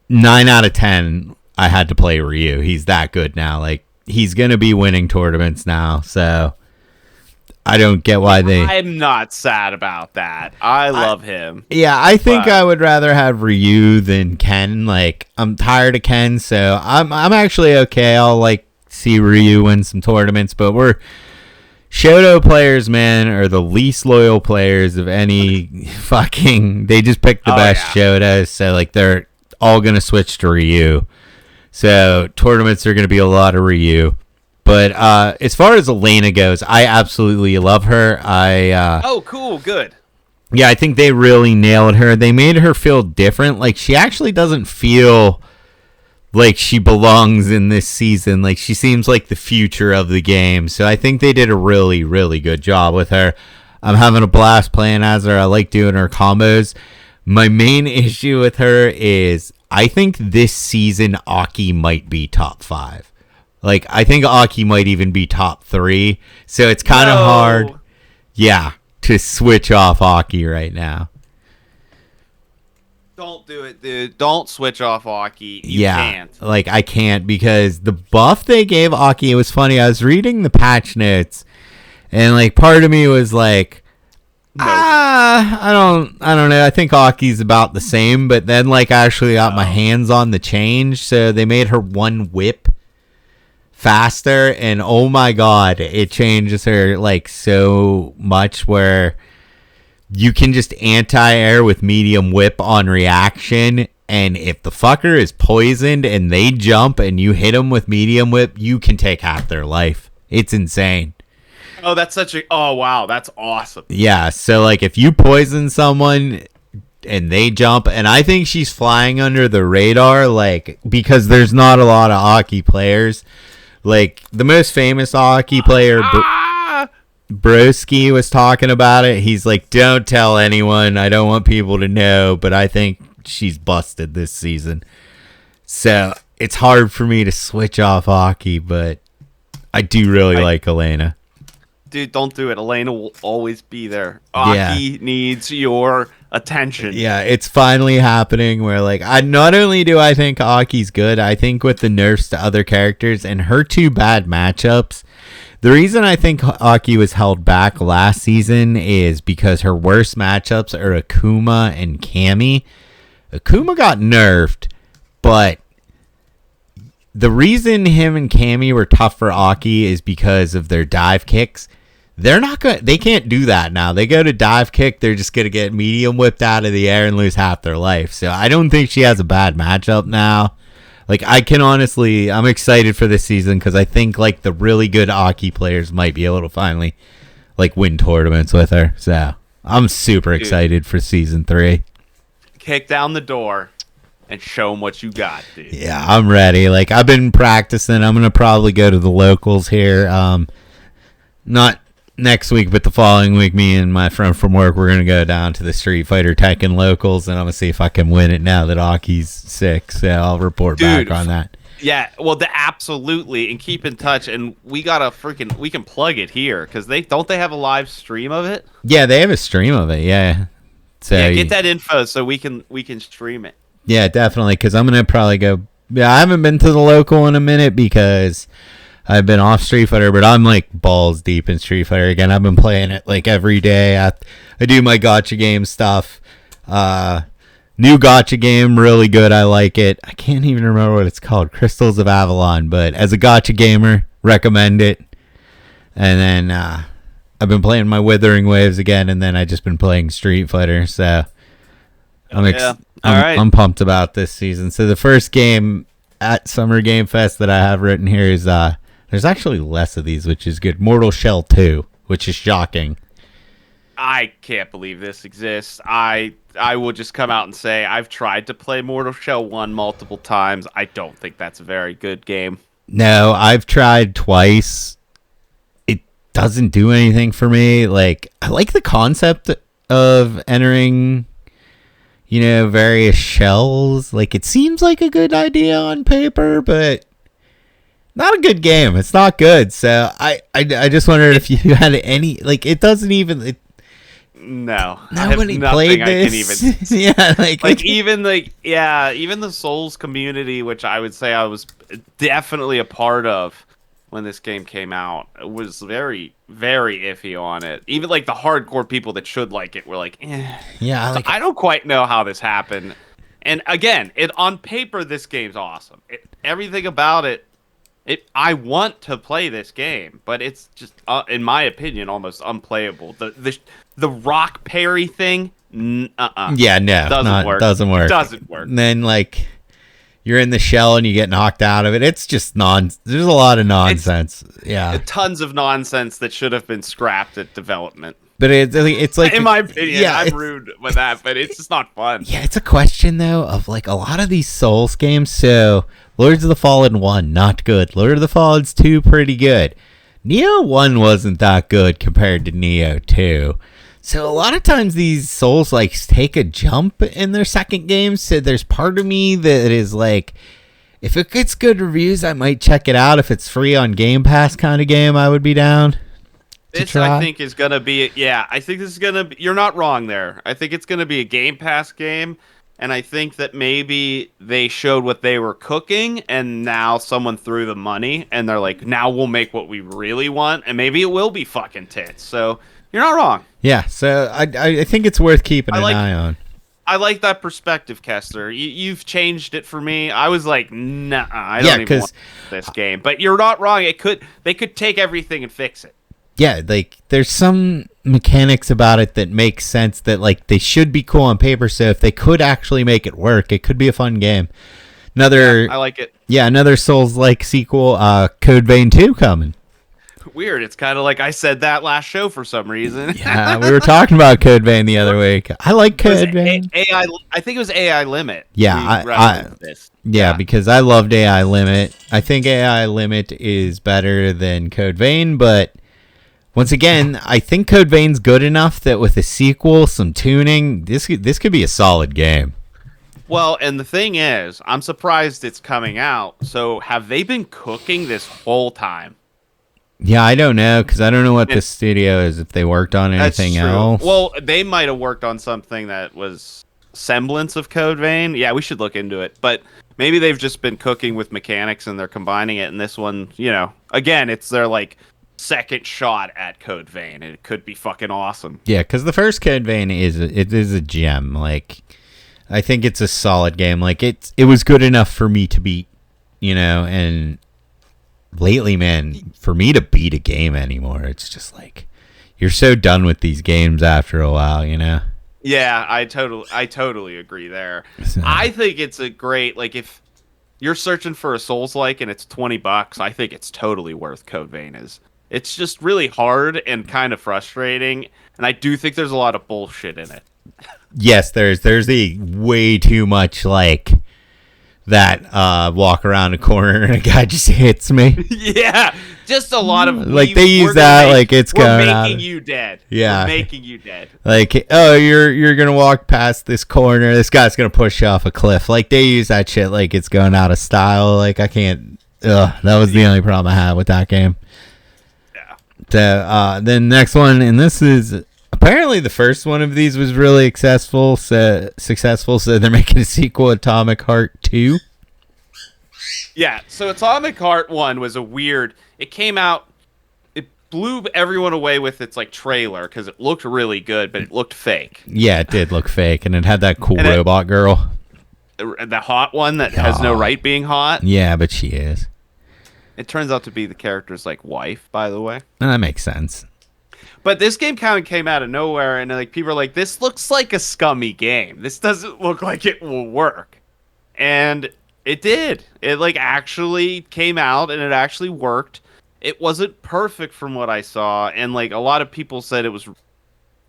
9 out of 10, I had to play Ryu. He's that good now. Like, he's going to be winning tournaments now, so I don't get why I'm not sad about that. I love him. Yeah, I think I would rather have Ryu than Ken. Like, I'm tired of Ken, so I'm actually okay. I'll, like, see Ryu win some tournaments, but Shoto players, man, are the least loyal players of any fucking... They just pick the best Shotos, so, like, they're all going to switch to Ryu. So tournaments are going to be a lot of Ryu. But as far as Elena goes, I absolutely love her. Oh, cool. Good. Yeah, I think they really nailed her. They made her feel different. Like, she actually doesn't feel like she belongs in this season. Like, she seems like the future of the game. So I think they did a really, really good job with her. I'm having a blast playing as her. I like doing her combos. My main issue with her is I think this season Aki might be top 5. Like, I think Aki might even be top 3. So it's kind of hard, to switch off Aki right now. Don't do it, dude. Don't switch off Aki. You can't. Like, I can't because the buff they gave Aki, it was funny. I was reading the patch notes, and, like, part of me was like, I don't know. I think Aki's about the same, but then like I actually got my hands on the change, so they made her one whip faster, and oh my god, it changes her like so much where you can just anti-air with medium whip on reaction, and if the fucker is poisoned and they jump and you hit them with medium whip, you can take half their life. It's insane. Oh, that's oh wow, that's awesome. Yeah, so like if you poison someone and they jump, and I think she's flying under the radar, like, because there's not a lot of Aki players. Like, the most famous Aki player, Broski, was talking about it. He's like, don't tell anyone. I don't want people to know, but I think she's busted this season. So it's hard for me to switch off Aki, but I do really like Elena. Dude, don't do it. Elena will always be there. Aki needs your attention. Yeah, it's finally happening where, like, not only do I think Aki's good, I think with the nerfs to other characters and her 2 bad matchups, the reason I think Aki was held back last season is because her worst matchups are Akuma and Cammy. Akuma got nerfed, but the reason him and Cammy were tough for Aki is because of their dive kicks. They're not good. They can't do that now. They go to dive kick, they're just going to get medium whipped out of the air and lose half their life. So I don't think she has a bad matchup now. Like, I'm excited for this season because I think, like, the really good Aki players might be able to finally, like, win tournaments with her. So I'm super excited for season 3. Kick down the door and show them what you got, dude. Yeah, I'm ready. Like, I've been practicing. I'm going to probably go to the locals here. Not next week, but the following week, me and my friend from work, we're going to go down to the Street Fighter Tekken locals, and I'm going to see if I can win it now that Aki's sick. So I'll report back on that. Yeah, well, absolutely, and keep in touch, and we can plug it here, because they have a live stream of it? Yeah, they have a stream of it, yeah. So yeah, get that info so we can stream it. Yeah, definitely, because I'm gonna probably go. Yeah, I haven't been to the local in a minute because I've been off Street Fighter, but I'm like balls deep in Street Fighter again. I've been playing it like every day. I do my gotcha game stuff. New gotcha game, really good. I like it. I can't even remember what it's called. Crystals of Avalon, but as a gotcha gamer, recommend it. And then I've been playing my Withering Waves again, and then I just been playing Street Fighter. So I'm pumped about this season. So the first game at Summer Game Fest that I have written here is there's actually less of these, which is good. Mortal Shell 2, which is shocking. I can't believe this exists. I will just come out and say I've tried to play Mortal Shell 1 multiple times. I don't think that's a very good game. No, I've tried twice. It doesn't do anything for me. Like, I like the concept of entering, various shells. Like, it seems like a good idea on paper, but not a good game. It's not good. So I just wondered if you had any, like, it doesn't even... No, nobody played this. Yeah, even the Souls community, which I would say I was definitely a part of when this game came out, was very, very iffy on it. Even like the hardcore people that should like it were like, eh. Yeah, so I don't quite know how this happened. And again, on paper, this game's awesome. Everything about it. I want to play this game, but it's just, in my opinion, almost unplayable. The rock parry thing, yeah, no, doesn't work. Doesn't work. And then you're in the shell and you get knocked out of it. It's just there's a lot of nonsense. Tons of nonsense that should have been scrapped at development. But it's like, in my opinion, I'm rude with that, but it's just not fun. Yeah, it's a question though of like a lot of these Souls games. So Lords of the Fallen 1, not good. Lord of the Fallen's 2, pretty good. Neo 1 wasn't that good compared to Neo 2. So a lot of times these Souls take a jump in their second game. So there's part of me that is like, if it gets good reviews, I might check it out. If it's free on Game Pass kind of game, I would be down. This, I think, is going to be... Yeah, I think this is going to be... You're not wrong there. I think it's going to be a Game Pass game, and I think that maybe they showed what they were cooking, and now someone threw the money, and they're like, now we'll make what we really want, and maybe it will be fucking tits. So, you're not wrong. Yeah, so I think it's worth keeping an eye on. I like that perspective, Kessler. You've changed it for me. I was like, nah, I don't even want this game. But you're not wrong. They could take everything and fix it. Yeah, there's some mechanics about it that make sense that they should be cool on paper. So if they could actually make it work, it could be a fun game. I like it. Yeah, another Souls-like sequel, Code Vein 2 coming. Weird. It's kind of like I said that last show for some reason. Yeah, we were talking about Code Vein the other week. I like Code Vein. I think it was AI Limit. Yeah, because I loved AI Limit. I think AI Limit is better than Code Vein, but once again, I think Code Vein's good enough that with a sequel, some tuning, this could be a solid game. Well, and the thing is, I'm surprised it's coming out. So have they been cooking this whole time? Yeah, I don't know, because I don't know what the studio is, if they worked on anything else. Well, they might have worked on something that was semblance of Code Vein. Yeah, we should look into it. But maybe they've just been cooking with mechanics and they're combining it. And this one, again, it's their second shot at Code Vein, and it could be fucking awesome. Yeah, because the first Code Vein is a gem. I think it's a solid game. It was good enough for me to beat, and lately, man, for me to beat a game anymore, it's just you're so done with these games after a while, Yeah, I totally agree there. So, I think it's a great, if you're searching for a Souls-like and it's $20, I think it's totally worth Code Vein is. It's just really hard and kind of frustrating, and I do think there's a lot of bullshit in it. Yes, there's a way too much that walk around a corner and a guy just hits me. Yeah, just a lot of they use that it's going out. We're making you dead. Yeah, we're making you dead. You're gonna walk past this corner. This guy's gonna push you off a cliff. They use that shit it's going out of style. I can't. That was the only problem I had with that game. So then next one, and this is a Apparently, the first one of these was really successful. So they're making a sequel, Atomic Heart 2. Yeah, so Atomic Heart 1 was a weird... It came out... It blew everyone away with its, like, trailer, because it looked really good, but it looked fake. Yeah, it did look fake, and it had that cool robot girl. The hot one that has no right being hot? Yeah, but she is. It turns out to be the character's, like, wife, by the way. That makes sense. But this game kind of came out of nowhere, and, like, people are like, this looks like a scummy game. This doesn't look like it will work. And... it did. It, like, actually came out, and it actually worked. It wasn't perfect from what I saw, and, like, a lot of people said it was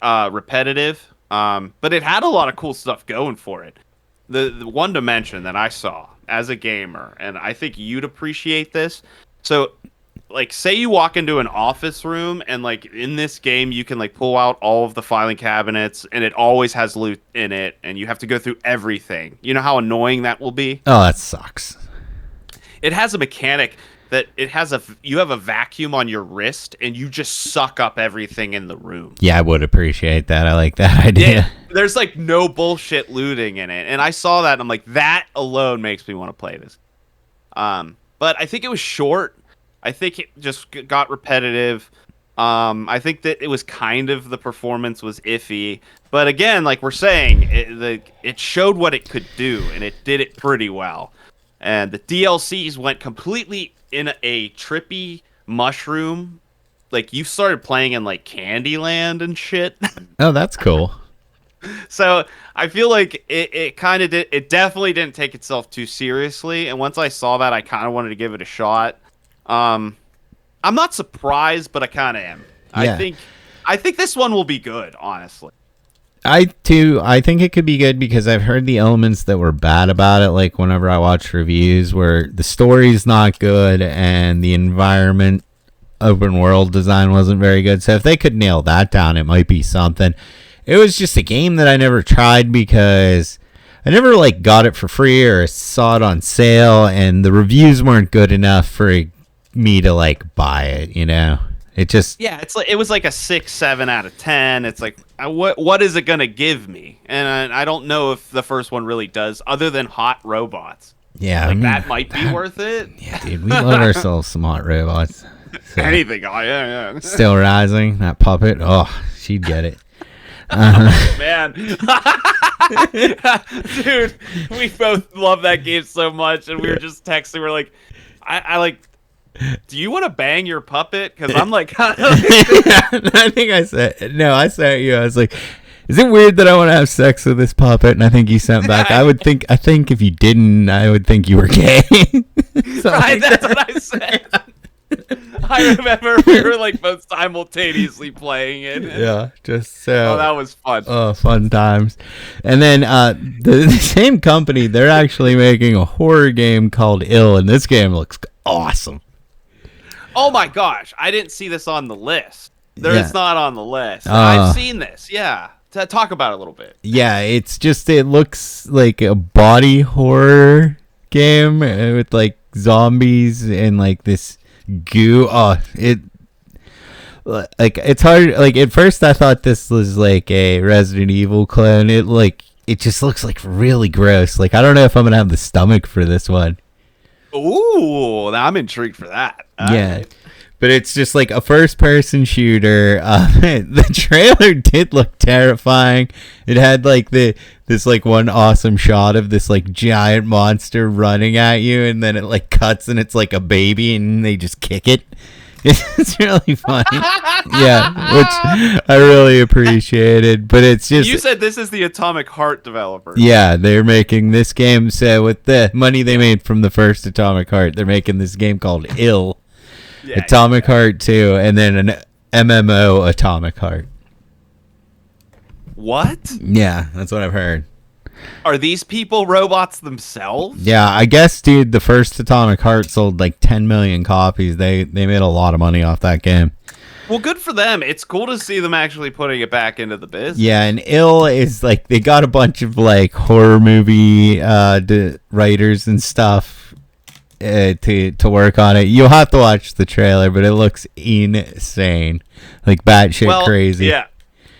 repetitive, but it had a lot of cool stuff going for it. The one dimension that I saw as a gamer, and I think you'd appreciate this. So, like, say you walk into an office room, and, like, in this game, you can, like, pull out all of the filing cabinets, and it always has loot in it, and you have to go through everything. You know how annoying that will be? Oh, that sucks. It has a mechanic that you have a vacuum on your wrist, and you just suck up everything in the room. Yeah, I would appreciate that. I like that idea. Yeah, there's, like, no bullshit looting in it, and I saw that, and I'm like, that alone makes me want to play this. But I think it was short. I think it just got repetitive. I think that it was kind of, the performance was iffy. But again, like we're saying, it showed what it could do, and it did it pretty well. And the DLCs went completely in a trippy mushroom. Like, you started playing in, like, Candyland and shit. Oh, that's cool. So I feel like it kind of did. It definitely didn't take itself too seriously. And once I saw that, I kind of wanted to give it a shot. I'm not surprised, but I kind of am. Yeah. I think this one will be good, honestly. I think it could be good because I've heard the elements that were bad about it, like whenever I watch reviews where the story's not good and the environment, open world design wasn't very good. So if they could nail that down, it might be something. It was just a game that I never tried because I never, like, got it for free or saw it on sale, and the reviews weren't good enough for me to, like, buy it, you know? It just... yeah, it was like a 6, 7 out of 10. It's like, what is it going to give me? And I don't know if the first one really does, other than hot robots. Yeah. Like, that might be worth it. Yeah, dude, we love ourselves some hot robots. So. Anything. Oh, yeah. Still Rising, that puppet. Oh, she'd get it. Man. Dude, we both love that game so much, and we were just texting. We're like, I like, do you want to bang your puppet? Because I'm like, I think I said, no, I said you. I was like, is it weird that I want to have sex with this puppet? And I think you sent back, I think if you didn't, I would think you were gay. Right, that's what I said. I remember we were, like, both simultaneously playing it. Yeah, just so. Oh, that was fun. Oh, fun times. And then the same company, they're actually making a horror game called Ill, and this game looks awesome. Oh my gosh, I didn't see this on the list. It's not on the list. I've seen this, yeah. Talk about it a little bit. Yeah, it looks like a body horror game with, like, zombies and, like, this goo. It's hard. Like, at first I thought this was like a Resident Evil clone. It just looks like really gross. Like, I don't know if I'm gonna have the stomach for this one. Ooh, I'm intrigued for that. Yeah, but it's just like a first-person shooter. The trailer did look terrifying. It had, like, this like one awesome shot of this, like, giant monster running at you, and then it, like, cuts and it's like a baby, and they just kick it. It's really funny. Yeah, which I really appreciated. But it's just... You said this is the Atomic Heart developer. Yeah, they're making this game. So with the money they made from the first Atomic Heart, they're making this game called Ill. Yeah, Atomic Heart 2, and then an MMO Atomic Heart. What? Yeah, that's what I've heard. Are these people robots themselves? Yeah, I guess, dude, the first Atomic Heart sold like 10 million copies. They made a lot of money off that game. Well, good for them. It's cool to see them actually putting it back into the business. Yeah, and Ill is like, they got a bunch of, like, horror movie writers and stuff to work on it. You'll have to watch the trailer, but it looks insane. Like, batshit crazy. Yeah.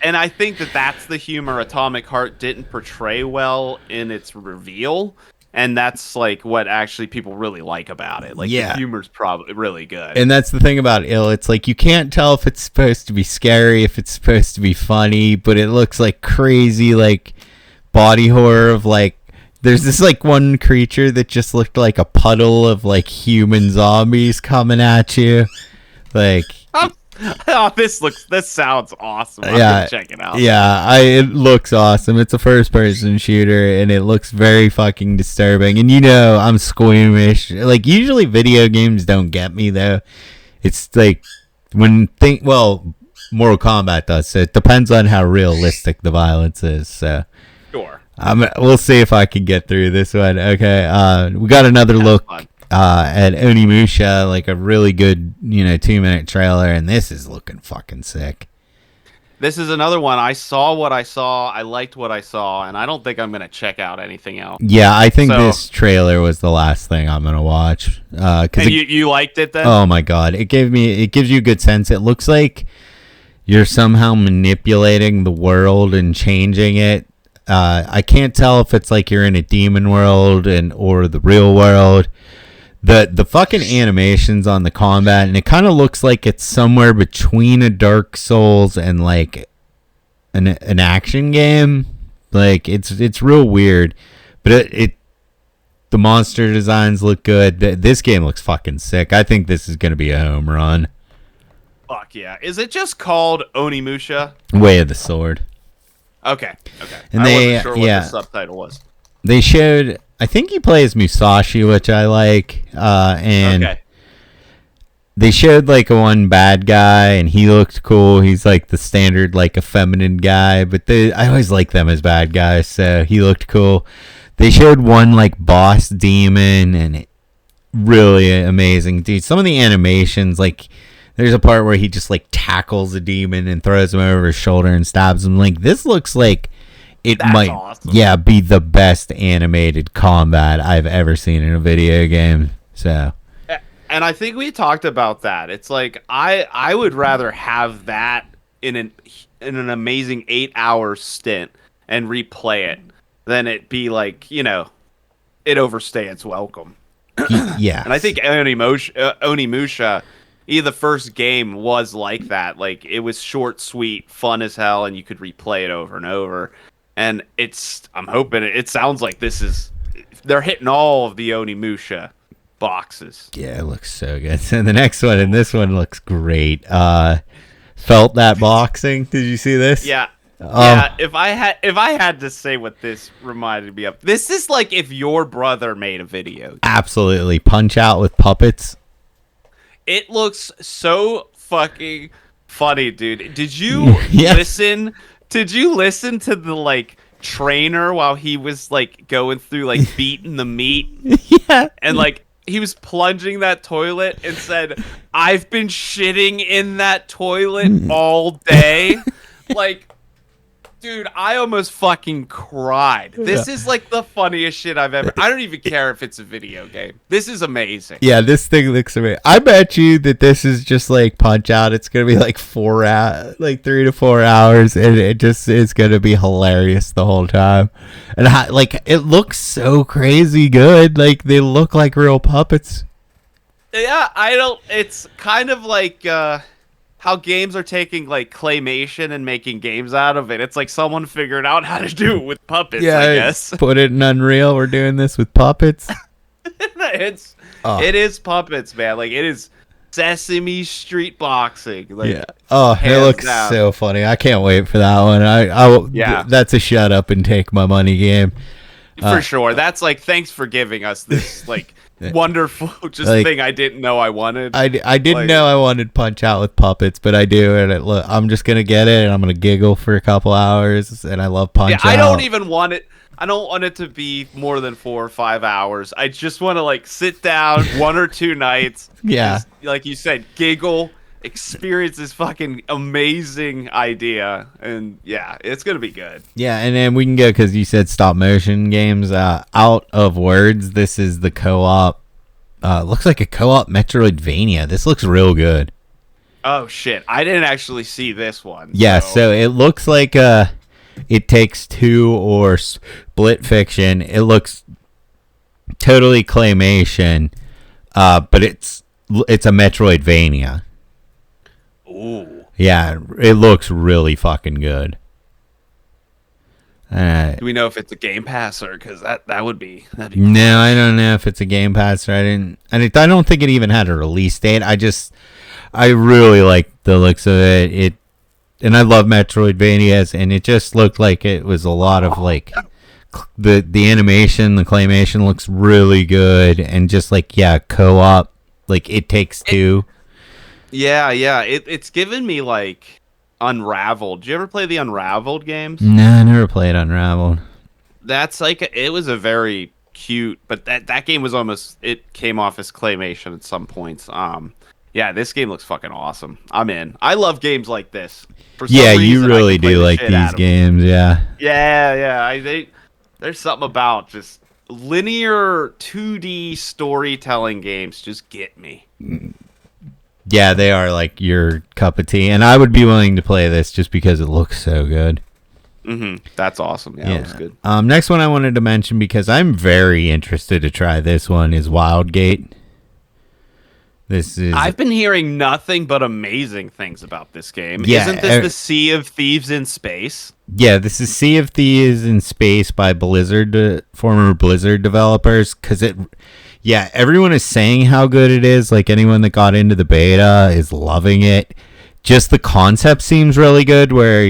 and I think that's the humor Atomic Heart didn't portray well in its reveal. And that's like what actually people really like about it. Like the humor's probably really good. And that's the thing about Ill. It's like you can't tell if it's supposed to be scary, if it's supposed to be funny, but it looks like crazy, like body horror of like. There's this like one creature that just looked like a puddle of like human zombies coming at you, like. Oh, this sounds awesome. I'm gonna check it out. Yeah, it looks awesome. It's a first-person shooter, and it looks very fucking disturbing. And I'm squeamish. Like usually, video games don't get me though. It's like Mortal Kombat does. So it depends on how realistic the violence is. So sure. We'll see if I can get through this one. Okay. We got another look. Fun. At Onimusha, like a really good, 2-minute trailer, and this is looking fucking sick. This is another one. I saw what I saw. I liked what I saw, and I don't think I'm gonna check out anything else. Yeah, I think this trailer was the last thing I'm gonna watch. And you liked it then? Oh my god, it gives you a good sense. It looks like you're somehow manipulating the world and changing it. I can't tell if it's like you're in a demon world or the real world. The fucking animations on the combat, and it kind of looks like it's somewhere between a Dark Souls and like an action game. Like it's real weird, but the monster designs look good. This game looks fucking sick. I think this is gonna be a home run. Fuck yeah! Is it just called Onimusha? Way of the Sword. Okay. And I wasn't sure what the subtitle was. They showed. I think he plays Musashi, which I like. And they showed like one bad guy, and he looked cool. He's like the standard like effeminate guy, but I always like them as bad guys, so he looked cool. They showed one like boss demon, and really amazing, dude. Some of the animations, like there's a part where he just like tackles a demon and throws him over his shoulder and stabs him. Like this looks like. That's awesome. Be the best animated combat I've ever seen in a video game. So, and I think we talked about that. It's like I would rather have that in an amazing 8-hour stint and replay it than it be like it overstay its welcome. Yeah, and I think Onimusha, the first game was like that. Like it was short, sweet, fun as hell, and you could replay it over and over. And I'm hoping it sounds like they're hitting all of the Onimusha boxes. Yeah, it looks so good. And the next one, and this one looks great. Felt that boxing. Did you see this? Yeah. Yeah. If I had to say what this reminded me of, this is like if your brother made a video. Absolutely. Punch Out with puppets. It looks so fucking funny, dude. Did you listen? Did you listen to the like trainer while he was like going through like beating the meat? Yeah. And like he was plunging that toilet and said, "I've been shitting in that toilet all day." Like, dude, I almost fucking cried. This is like the funniest shit I've ever. I don't even care if it's a video game. This is amazing. Yeah, this thing looks amazing. I bet you that this is just like Punch Out. It's gonna be like 3 to 4 hours, and it's gonna be hilarious the whole time. And it looks so crazy good. Like they look like real puppets. Yeah, It's kind of like. How games are taking like claymation and making games out of it. It's like someone figured out how to do it with puppets, I guess. Put it in Unreal. We're doing this with puppets. It is puppets, man. Like it is Sesame Street boxing. Like, yeah. Oh, it looks so funny. I can't wait for that one. That's a shut up and take my money game. For sure. That's like, thanks for giving us this like wonderful thing I didn't know I wanted. I didn't know I wanted Punch Out with puppets, but I do, and I'm just gonna get it, and I'm gonna giggle for a couple hours, and I love Punch Out. I don't even want it. I don't want it to be more than 4 or 5 hours. I just want to like sit down 1 or 2 nights. Yeah, just, like you said, giggle, experience this fucking amazing idea, and yeah, it's gonna be good. Yeah, and then we can go, because you said stop motion games. Out of Words, this is the co-op. Looks like a co-op Metroidvania. This looks real good. Oh shit! I didn't actually see this one. Yeah, so it looks like It Takes Two or Split Fiction. It looks totally claymation, but it's a Metroidvania. Ooh. Yeah, it looks really fucking good. Do we know if it's a Game Pass or because that would be? No, I don't know if it's a Game Pass. I don't think it even had a release date. I really like the looks of it. And I love Metroidvanias, and it just looked like it was a lot of like the animation, the claymation looks really good, and just like co-op, like It Takes Two. Yeah. It's given me like Unraveled. Did you ever play the Unraveled games? No, I never played Unraveled. That's like it was a very cute, but that game was almost, it came off as claymation at some points. Yeah, this game looks fucking awesome. I'm in. I love games like this. For some reason, you really do like these games, yeah. Yeah. There's something about just linear 2D storytelling games just get me. Yeah, they are like your cup of tea, and I would be willing to play this just because it looks so good. That's awesome. Yeah, it looks good. Next one I wanted to mention because I'm very interested to try this one is Wildgate. I've been hearing nothing but amazing things about this game. Yeah, Isn't this the Sea of Thieves in space? Yeah, this is Sea of Thieves in space by Blizzard, former Blizzard developers. Everyone is saying how good it is. Like anyone that got into the beta is loving it. Just the concept seems really good. Where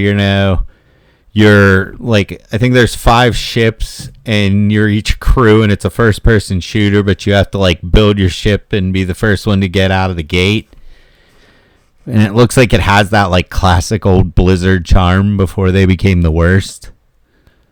you're like, I think there's 5 ships and you're each crew and it's a first person shooter, but you have to like build your ship and be the first one to get out of the gate. And it looks like it has that like classic old Blizzard charm before they became the worst.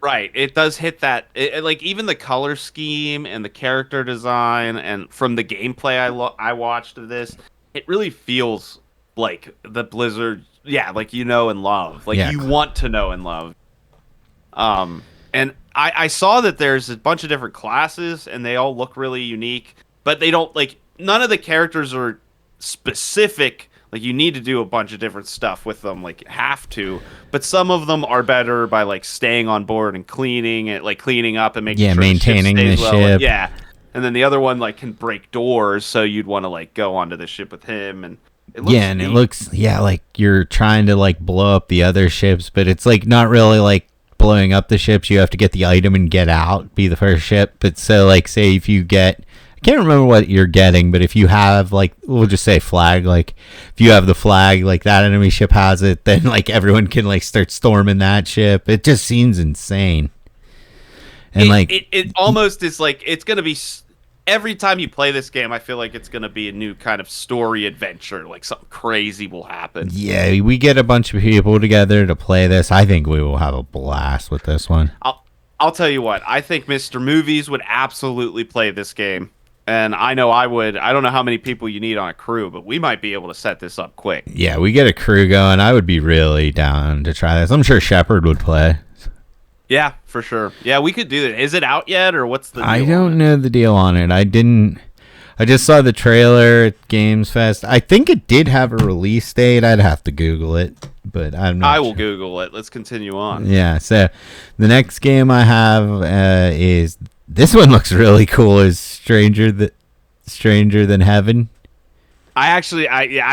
Right. It does hit that. Like even the color scheme and the character design and from the gameplay I watched of this, it really feels like the Blizzard, like and love. Like you want to know and love. And I saw that there's a bunch of different classes and they all look really unique, but they don't like, none of the characters are specific. Like you need to do a bunch of different stuff with them, like have to. But some of them are better by like staying on board and cleaning up and making sure maintaining the ship. Yeah, and then the other one like can break doors, so you'd want to like go onto the ship with him. And it looks it looks like you're trying to like blow up the other ships, but it's like not really like blowing up the ships. You have to get the item and get out, be the first ship. But so like say if you get, I can't remember what you're getting, but if you have like, we'll just say flag, like if you have the flag, like that enemy ship has it, then like everyone can like start storming that ship. It just seems insane. And it almost is like, it's going to be, every time you play this game, I feel like it's going to be a new kind of story adventure, like something crazy will happen. Yeah, we get a bunch of people together to play this. I think we will have a blast with this one. I'll tell you what, I think Mr. Movies would absolutely play this game. And I know I would. I don't know how many people you need on a crew, but we might be able to set this up quick. Yeah, we get a crew going. I would be really down to try this. I'm sure Shepard would play. Yeah, for sure. Yeah, we could do that. Is it out yet, or what's the deal? I don't know the deal on it. I just saw the trailer at Games Fest. I think it did have a release date. I'd have to Google it, but I'm not I will Google it. Let's continue on. Yeah, so the next game I have is... This one looks really cool. Is Stranger Than Heaven. I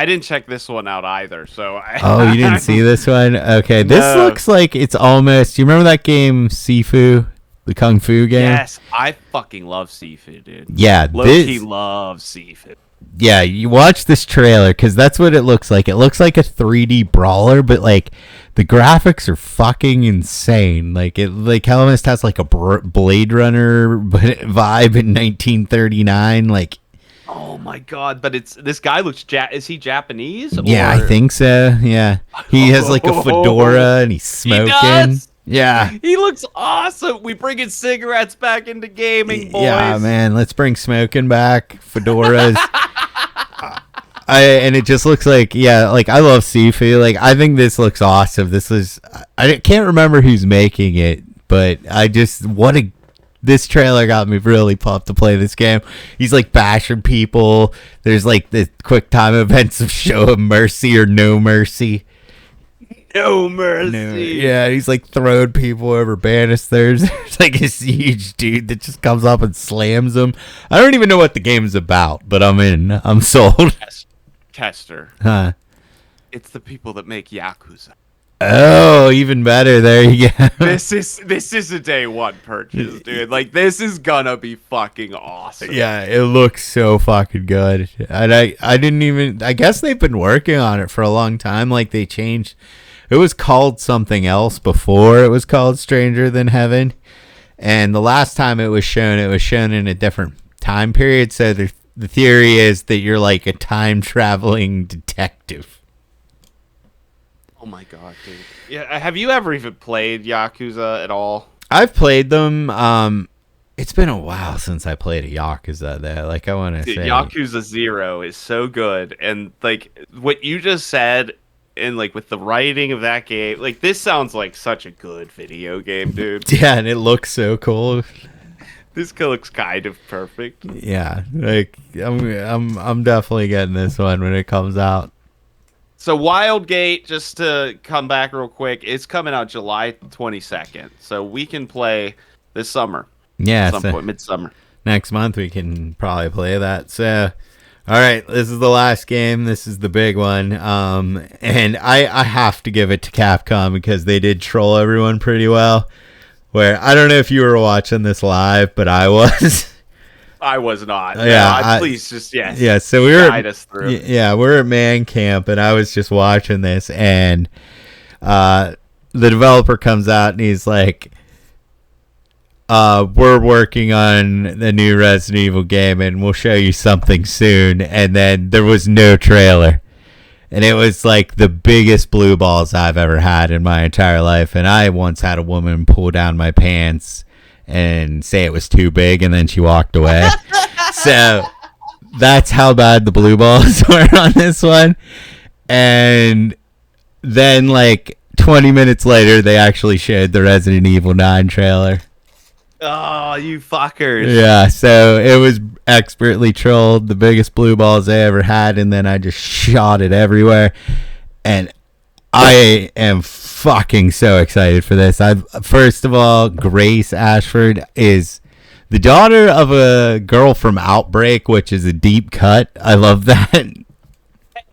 didn't check this one out either. So you didn't see this one? Okay, this looks like it's almost. You remember that game Sifu, the Kung Fu game? Yes, I fucking love Sifu, dude. Yeah, Low-key love Sifu. Yeah, you watch this trailer because that's what it looks like. It looks like a 3D brawler, but like the graphics are fucking insane. Like it almost has like a Blade Runner vibe in 1939. Like, oh my god! But this guy looks is he Japanese? Yeah, I think so. Yeah, he has like a fedora and he's smoking. He does? Yeah, he looks awesome. We bringing cigarettes back into gaming, boys. Yeah, man, let's bring smoking back. Fedoras. And it just looks like, like I love Sifu. Like I think this looks awesome. I can't remember who's making it, but what a this trailer got me really pumped to play this game. He's like bashing people. There's like the quick time events of show of mercy or no mercy. No mercy. No, yeah, he's like throwing people over banisters. There's like this huge dude that just comes up and slams them. I don't even know what the game's about, but I'm in. I'm sold. Kester. Huh. It's the people that make Yakuza. Oh, even better. There you go. This is a day one purchase, dude. Like, this is gonna be fucking awesome. Yeah, it looks so fucking good. And I didn't even, I guess they've been working on it for a long time. Like, they changed, it was called something else before it was called Stranger Than Heaven. And the last time it was shown in a different time period. So the theory is that you're like a time traveling detective. Oh my god, dude. Yeah, have you ever even played Yakuza at all? I've played them. It's been a while since I played a Yakuza though. Like, I want to say Yakuza 0 is so good, and like what you just said, and like with the writing of that game, like this sounds like such a good video game, dude. Yeah, and it looks so cool. This looks kind of perfect. Yeah, like I'm definitely getting this one when it comes out. So Wildgate, just to come back real quick, it's coming out July 22nd. So we can play this summer. Yeah, at some point, midsummer. Next month we can probably play that. So, all right, this is the last game. This is the big one. And I have to give it to Capcom because they did troll everyone pretty well. Where I don't know if you were watching this live, but I was. I was not. Yeah, please just Yeah, so we were guide us through. Yeah, we're at Man Camp, and I was just watching this, and the developer comes out and he's like, "We're working on the new Resident Evil game, and we'll show you something soon." And then there was no trailer, and it was like the biggest blue balls I've ever had in my entire life. And I once had a woman pull down my pants and say it was too big, and then she walked away. So that's how bad the blue balls were on this one. And then like 20 minutes later, they actually showed the Resident Evil 9 trailer. Oh, you fuckers. Yeah, so it was expertly trolled, the biggest blue balls I ever had, and then I just shot it everywhere. And I am fucking so excited for this. First of all, Grace Ashford is the daughter of a girl from Outbreak, which is a deep cut. I love that.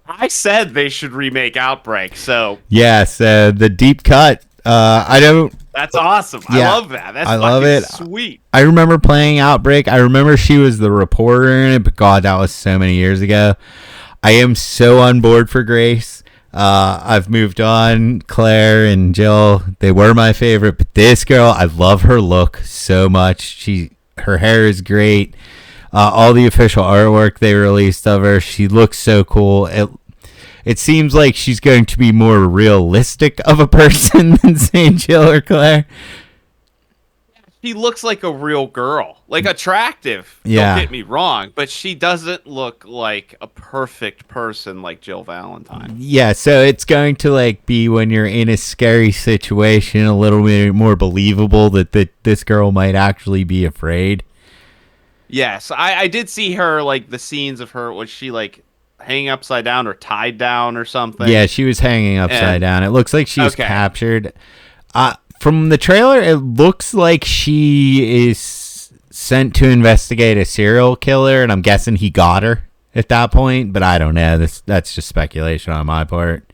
I said they should remake Outbreak, so yeah. So the deep cut. I don't. That's awesome. Yeah, I love that. That's I love it. Sweet. I remember playing Outbreak. I remember she was the reporter in it, but God, that was so many years ago. I am so on board for Grace. I've moved on. Claire and Jill, they were my favorite, but this girl, I love her look so much. Her hair is great. All the official artwork they released of her, she looks so cool. It seems like she's going to be more realistic of a person than St. Jill or Claire. She looks like a real girl, like attractive. Yeah. Don't get me wrong, but she doesn't look like a perfect person like Jill Valentine. Yeah, so it's going to like be when you're in a scary situation, a little bit more believable that this girl might actually be afraid. Yes, I did see her, like the scenes of her. Was she like hanging upside down or tied down or something? Yeah, she was hanging upside down. It looks like she was captured. From the trailer, it looks like she is sent to investigate a serial killer, and I'm guessing he got her at that point, but I don't know. That's just speculation on my part.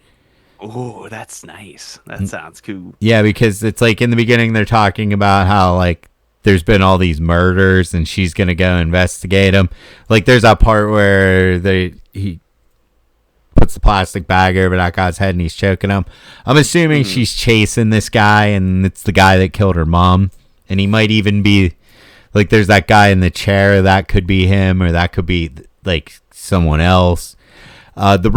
Oh, that's nice. That sounds cool. Yeah, because it's like in the beginning they're talking about how like there's been all these murders and she's going to go investigate them. Like there's that part where he puts the plastic bag over that guy's head and he's choking him. I'm assuming she's chasing this guy and it's the guy that killed her mom. And he might even be like, there's that guy in the chair. That could be him or that could be like someone else. There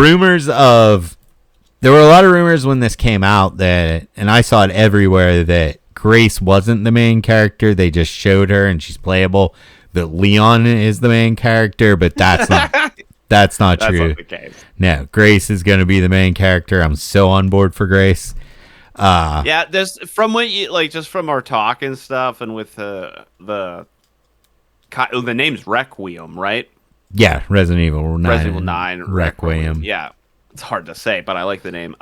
were a lot of rumors when this came out that, and I saw it everywhere, that Grace wasn't the main character. They just showed her and she's playable. That Leon is the main character, but that's not that's not true. Not the case. No, Grace is going to be the main character. I'm so on board for Grace. Yeah, there's from what you like, just from our talk and stuff, and with the name's Requiem, right? Yeah, Resident Evil 9. Resident Evil 9 Requiem. Yeah, it's hard to say, but I like the name.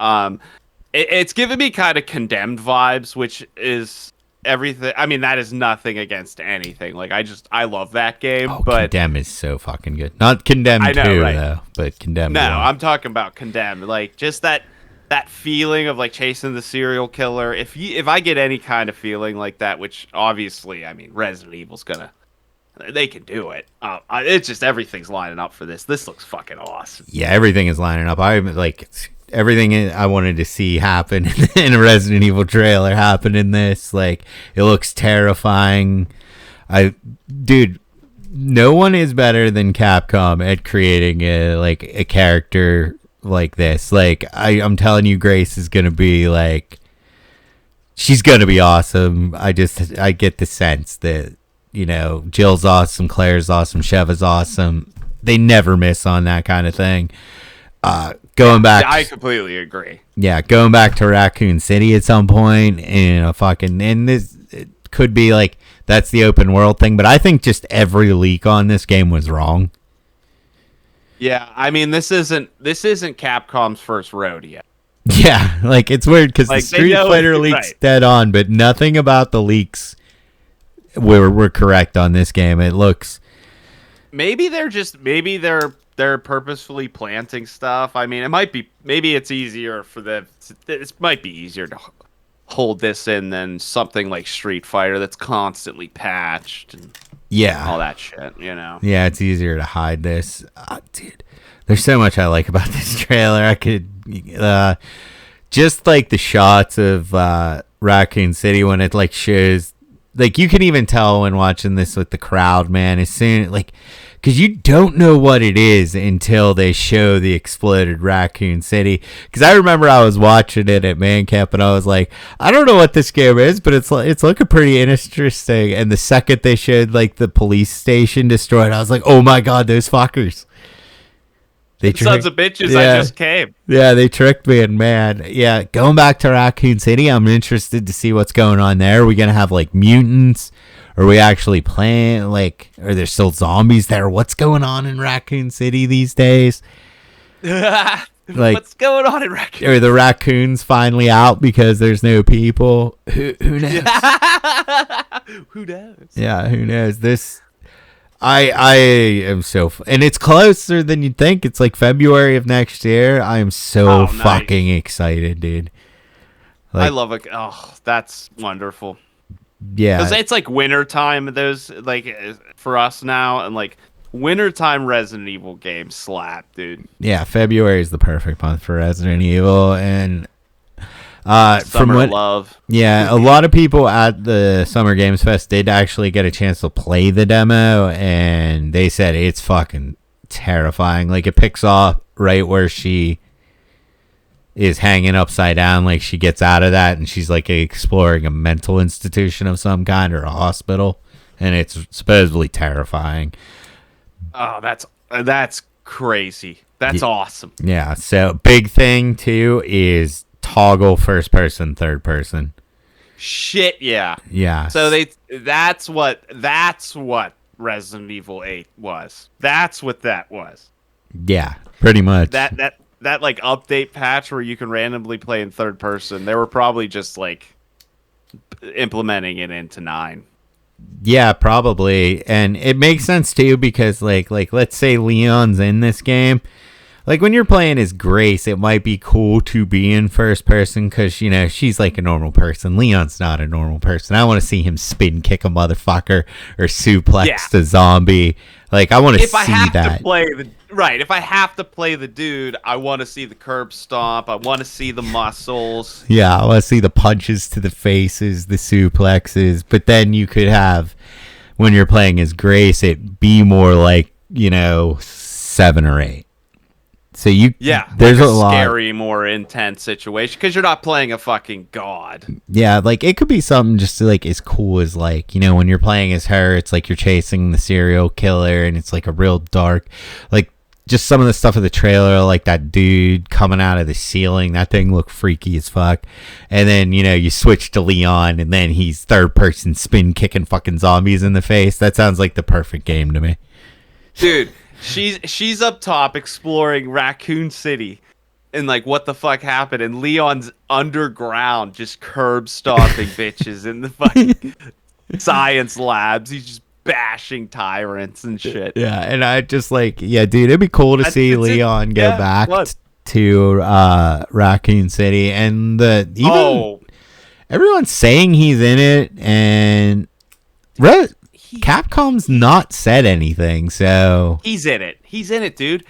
It's giving me kind of Condemned vibes, which is everything. I mean, that is nothing against anything. Like, I love that game, Oh, but Condemn is so fucking good. Not Condemn 2, though, but Condemn 1. no, I'm talking about Condemned. Like, just that feeling of like chasing the serial killer. If I get any kind of feeling like that, which obviously, I mean, Resident Evil's they can do it. It's just everything's lining up for this. This looks fucking awesome. Yeah, everything is lining up. I like everything I wanted to see happen in a Resident Evil trailer happened in this. Like, it looks terrifying. Dude, no one is better than Capcom at creating a character like this. Like, I'm telling you, Grace is gonna be like, she's gonna be awesome. I get the sense that, you know, Jill's awesome, Claire's awesome, Sheva's awesome. They never miss on that kind of thing. Going back, I completely agree. Yeah, going back to Raccoon City at some point, and this, it could be like that's the open world thing, but I think just every leak on this game was wrong. Yeah, I mean, this isn't Capcom's first rodeo. Yeah, like, it's weird because Like, the Street Fighter leaks right. dead on, but nothing about the leaks were correct on this game. It looks Maybe they're purposefully planting stuff. I mean, maybe it's easier for them. It might be easier to hold this in than something like Street Fighter that's constantly patched and all that shit. You know. Yeah, it's easier to hide this. Dude, there's so much I like about this trailer. I could just like the shots of Raccoon City when it like shows, like, you can even tell when watching this with the crowd, man, as soon like, because you don't know what it is until they show the exploded Raccoon City. Because I remember I was watching it at Man Camp and I was like, I don't know what this game is, but it's looking pretty interesting. And the second they showed like the police station destroyed, I was like, oh my god, those fuckers. Sons of bitches, yeah. I just came. Yeah, they tricked me, and man, yeah, going back to Raccoon City, I'm interested to see what's going on there. Are we going to have, like, mutants? Are we actually playing, like, are there still zombies there? What's going on in Raccoon City these days? Like, what's going on in Raccoon? Are the raccoons finally out because there's no people? Who knows? Who knows? Yeah, who knows? This... I am and it's closer than you'd think. It's like February of next year. I am so fucking excited, dude. Like, I love it. Oh, that's wonderful. Yeah, because it's like wintertime. Those, like, for us now, and like wintertime Resident Evil games slap, dude. Yeah, February is the perfect month for Resident Evil, and Summer love. Yeah, a lot of people at the Summer Games Fest did actually get a chance to play the demo, and they said it's fucking terrifying. Like, it picks off right where she is hanging upside down. Like, she gets out of that, and she's like exploring a mental institution of some kind or a hospital, and it's supposedly terrifying. Oh, that's crazy. That's awesome. Yeah. So big thing too is toggle first person, third person. Shit, yeah. Yeah. So that's what Resident Evil 8 was. That's what that was. Yeah, pretty much. That like update patch where you can randomly play in third person. They were probably just like implementing it into 9. Yeah, probably. And it makes sense too because like let's say Leon's in this game. Like, when you're playing as Grace, it might be cool to be in first person because, you know, she's like a normal person. Leon's not a normal person. I want to see him spin kick a motherfucker or suplex a zombie. Like, I want to see that. If I have to play the dude, I want to see the curb stomp. I want to see the muscles. Yeah, I want to see the punches to the faces, the suplexes. But then you could have, when you're playing as Grace, it be more like, you know, 7 or 8. So there's like a lot scary, more intense situation because you're not playing a fucking god. Yeah, like it could be something just like as cool as, like, you know, when you're playing as her, it's like you're chasing the serial killer and it's like a real dark, like just some of the stuff of the trailer, like that dude coming out of the ceiling, that thing looked freaky as fuck. And then, you switch to Leon, and then he's third person spin kicking fucking zombies in the face. That sounds like the perfect game to me. Dude, she's up top exploring Raccoon City and like what the fuck happened, and Leon's underground just curb stomping bitches in the fucking science labs. He's just bashing tyrants and shit. Yeah, and I just like, dude, it'd be cool to see Leon go back to Raccoon City, and everyone's saying he's in it, and Capcom's not said anything, so he's in it, dude.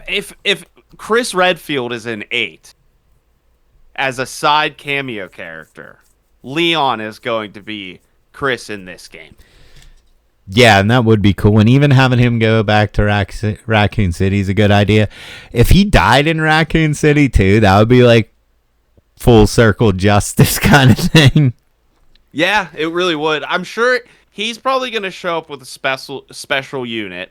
If Chris Redfield is in 8 as a side cameo character, Leon is going to be Chris in this game. Yeah, and that would be cool. And even having him go back to Raccoon City is a good idea. If he died in Raccoon City too, that would be like full circle justice kind of thing. Yeah, it really would. I'm sure he's probably going to show up with a special unit,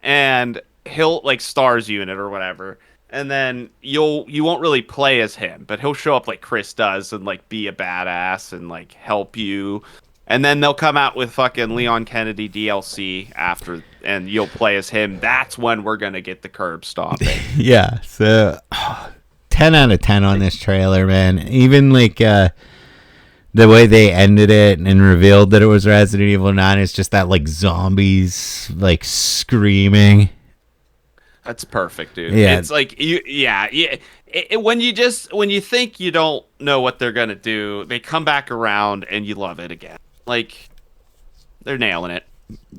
and he'll like Stars unit or whatever. And then you won't really play as him, but he'll show up like Chris does and like be a badass and like help you. And then they'll come out with fucking Leon Kennedy DLC after, and you'll play as him. That's when we're going to get the curb stomping. Yeah, so 10 out of 10 on this trailer, man. Even like the way they ended it and revealed that it was Resident Evil 9 is just that like zombies like screaming. That's perfect, dude. Yeah. It's like when you think you don't know what they're going to do, they come back around and you love it again. Like, they're nailing it.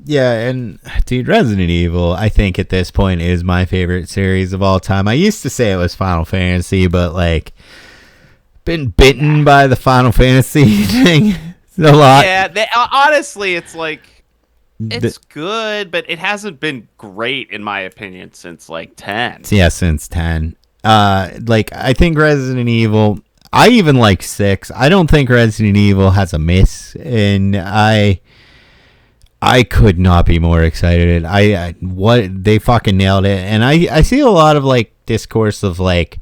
Yeah, and dude, Resident Evil, I think at this point is my favorite series of all time. I used to say it was Final Fantasy, but like, been bitten by the Final Fantasy thing a lot. Yeah, honestly, it's like, it's good, but it hasn't been great in my opinion since like 10. Yeah, since 10. Like, I think Resident Evil, I even like 6. I don't think Resident Evil has a miss, and I could not be more excited. What they fucking nailed it, and I see a lot of like discourse of like,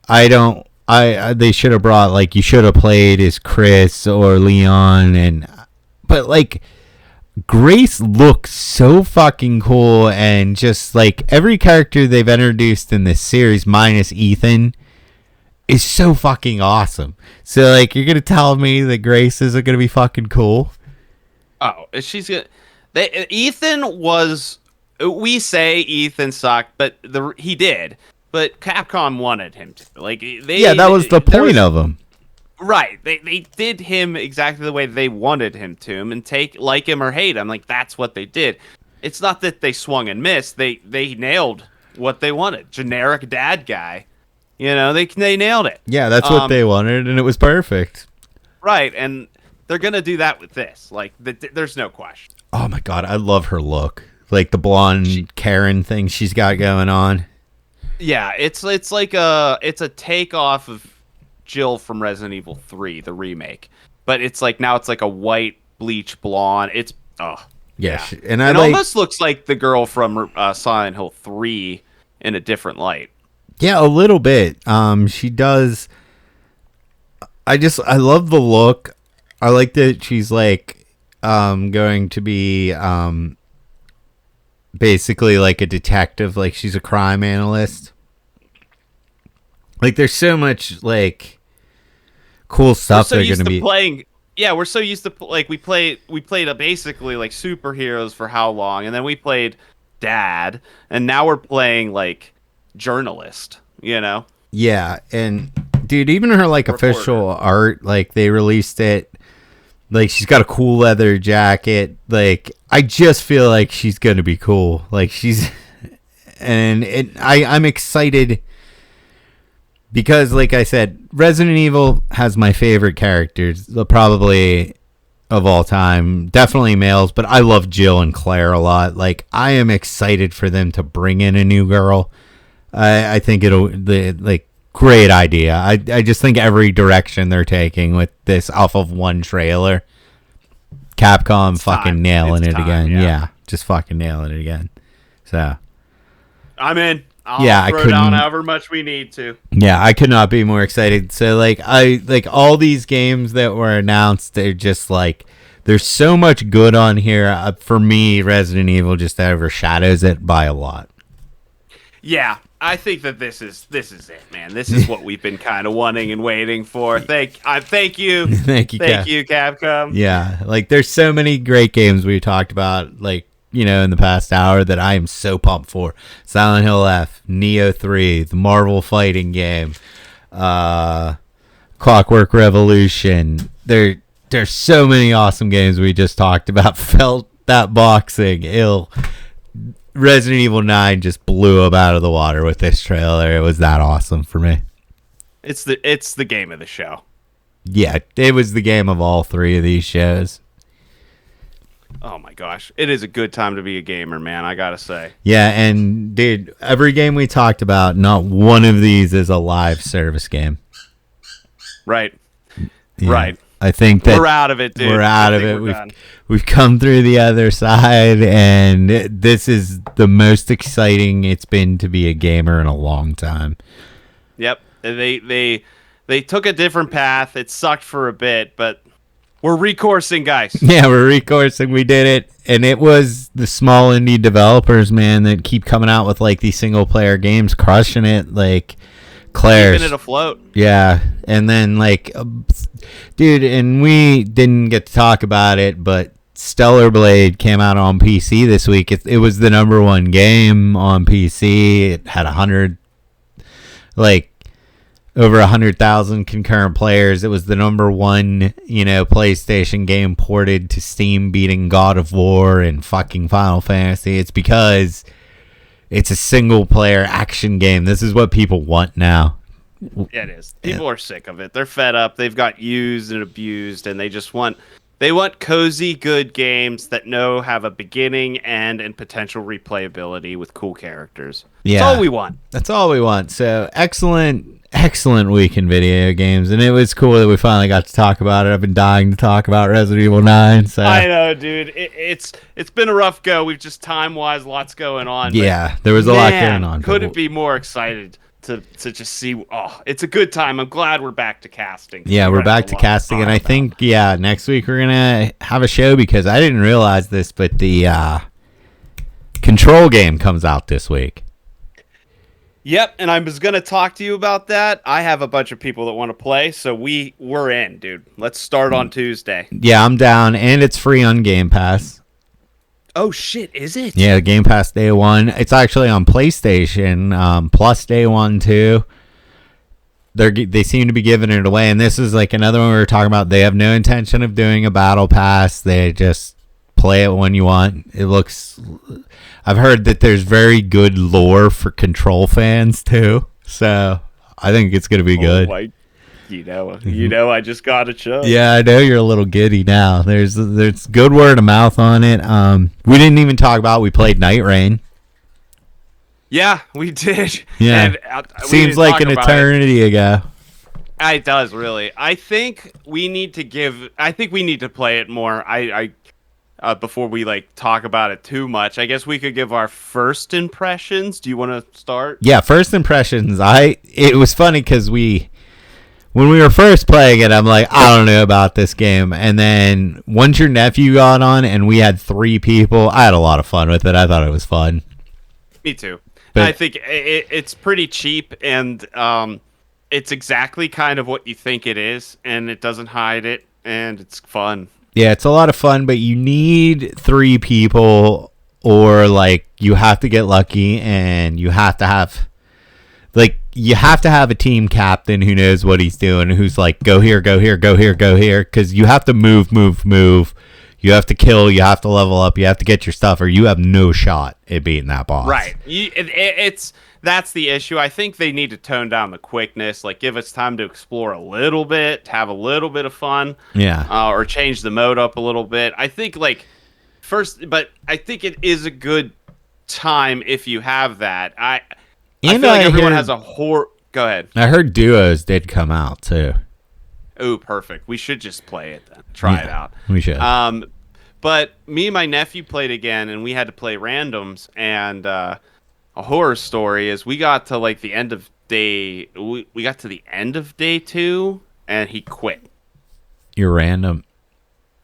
they should have brought like, you should have played as Chris or Leon, but like, Grace looks so fucking cool, and just like every character they've introduced in this series minus Ethan is so fucking awesome. So like, you're gonna tell me that Grace isn't gonna be fucking cool? Oh, she's gonna. Ethan was. We say Ethan sucked, but he did. But Capcom wanted him to. Like that was the point of him. Right. They did him exactly the way they wanted him to, and like him or hate him. Like, that's what they did. It's not that they swung and missed. They nailed what they wanted. Generic dad guy. They nailed it. Yeah, that's what they wanted, and it was perfect. Right, and they're going to do that with this. Like, there's no question. Oh my god, I love her look. Like the blonde Karen thing she's got going on. Yeah, it's like it's a takeoff of Jill from Resident Evil 3, the remake. But it's like, now it's like a white bleach blonde. It's yeah. And it almost looks like the girl from Silent Hill 3 in a different light. Yeah, a little bit. She does. I love the look. I like that she's like going to be basically like a detective, like she's a crime analyst. Like, there's so much like cool stuff they're going to be playing. Yeah, we're so used to like we played basically like superheroes for how long, and then we played Dad, and now we're playing like journalist. Yeah, and dude, even her like official art, like they released it, like she's got a cool leather jacket. Like, I just feel like she's gonna be cool. Like, I'm excited because, like I said, Resident Evil has my favorite characters, probably of all time. Definitely males, but I love Jill and Claire a lot. Like, I am excited for them to bring in a new girl. I think great idea. I just think every direction they're taking with this off of one trailer, Capcom fucking nailing it again. Yeah, just fucking nailing it again. So, I'm in. Yeah, I'll I throw down couldn't. however much we need to. Yeah, I could not be more excited. So like all these games that were announced, they're just like there's so much good on here. For me, Resident Evil just overshadows it by a lot. Yeah, I think that this is it, man. This is what we've been kind of wanting and waiting for. Thank you, Thank you, thank you, Capcom. Yeah, like there's so many great games we talked about, like in the past hour that I am so pumped for. Silent Hill F, Neo 3, the Marvel fighting game, Clockwork Revolution. There's so many awesome games we just talked about. Felt that boxing ill. Resident Evil 9 just blew up out of the water with this trailer. It was that awesome for me. It's the game of the show. Yeah, it was the game of all three of these shows. Oh my gosh, it is a good time to be a gamer, man. I gotta say. Yeah, and dude, every game we talked about, not one of these is a live service game. Right. Yeah, right. I think that we're out of it, dude. We're out of it. We've come through the other side, and this is the most exciting it's been to be a gamer in a long time. Yep. They took a different path. It sucked for a bit, but we're recoursing, guys. Yeah, we're recoursing. We did it, and it was the small indie developers, man, that keep coming out with like these single player games, crushing it. Like Claire's keeping it afloat. Yeah, and then like, dude, and we didn't get to talk about it, but Stellar Blade came out on PC this week. It was the #1 game on PC. It had over 100,000 concurrent players. It was the #1, PlayStation game ported to Steam, beating God of War and fucking Final Fantasy. It's because it's a single player action game. This is what people want now. It is. People are sick of it. They're fed up. They've got used and abused, and they just want cozy, good games that have a beginning, end, and potential replayability with cool characters. Yeah. That's all we want. That's all we want. So excellent week in video games, and it was cool that we finally got to talk about it. I've been dying to talk about Resident Evil 9. So I know, dude. It's been a rough go. We've just time-wise, lots going on. Yeah, there was a lot going on. Couldn't be more excited to just see. Oh, it's a good time. I'm glad we're back to casting. Yeah, we're back to casting, and I think next week we're gonna have a show because I didn't realize this, but the Control game comes out this week. Yep, and I was going to talk to you about that. I have a bunch of people that want to play, so we're in, dude. Let's start on Tuesday. Yeah, I'm down, and it's free on Game Pass. Oh, shit, is it? Yeah, Game Pass day one. It's actually on PlayStation Plus day one, too. They seem to be giving it away, and this is like another one we were talking about. They have no intention of doing a battle pass. They just play it when you want. It looks... I've heard that there's very good lore for Control fans too, so I think it's gonna be good. I just got a show. Yeah, I know you're a little giddy now. There's good word of mouth on it. We didn't even talk about. We played Night Rain. Yeah, we did. Yeah, seems like an eternity ago. It does really. I think we need to play it more. Before we talk about it too much, I guess we could give our first impressions. Do you want to start? Yeah, first impressions. It was funny because when we were first playing it, I'm like, I don't know about this game. And then once your nephew got on and we had 3 people, I had a lot of fun with it. I thought it was fun. Me too. But I think it's pretty cheap, and it's exactly kind of what you think it is, and it doesn't hide it, and it's fun. Yeah, it's a lot of fun, but you need 3 people, or you have to get lucky, and you have to have a team captain who knows what he's doing, who's like, go here, go here, go here, go here, because you have to move. You have to kill, you have to level up, you have to get your stuff, or you have no shot at beating that boss. Right. That's the issue. I think they need to tone down the quickness, give us time to explore a little bit, have a little bit of fun. Yeah. Or change the mode up a little bit. I think but I think it is a good time if you have that. I feel like everyone has a Go ahead. I heard duos did come out too. Oh, perfect. We should just play it then. Try it out. We should. But me and my nephew played again, and we had to play randoms, and a horror story is we got to like the end of we got to the end of day 2 and he quit. You're random.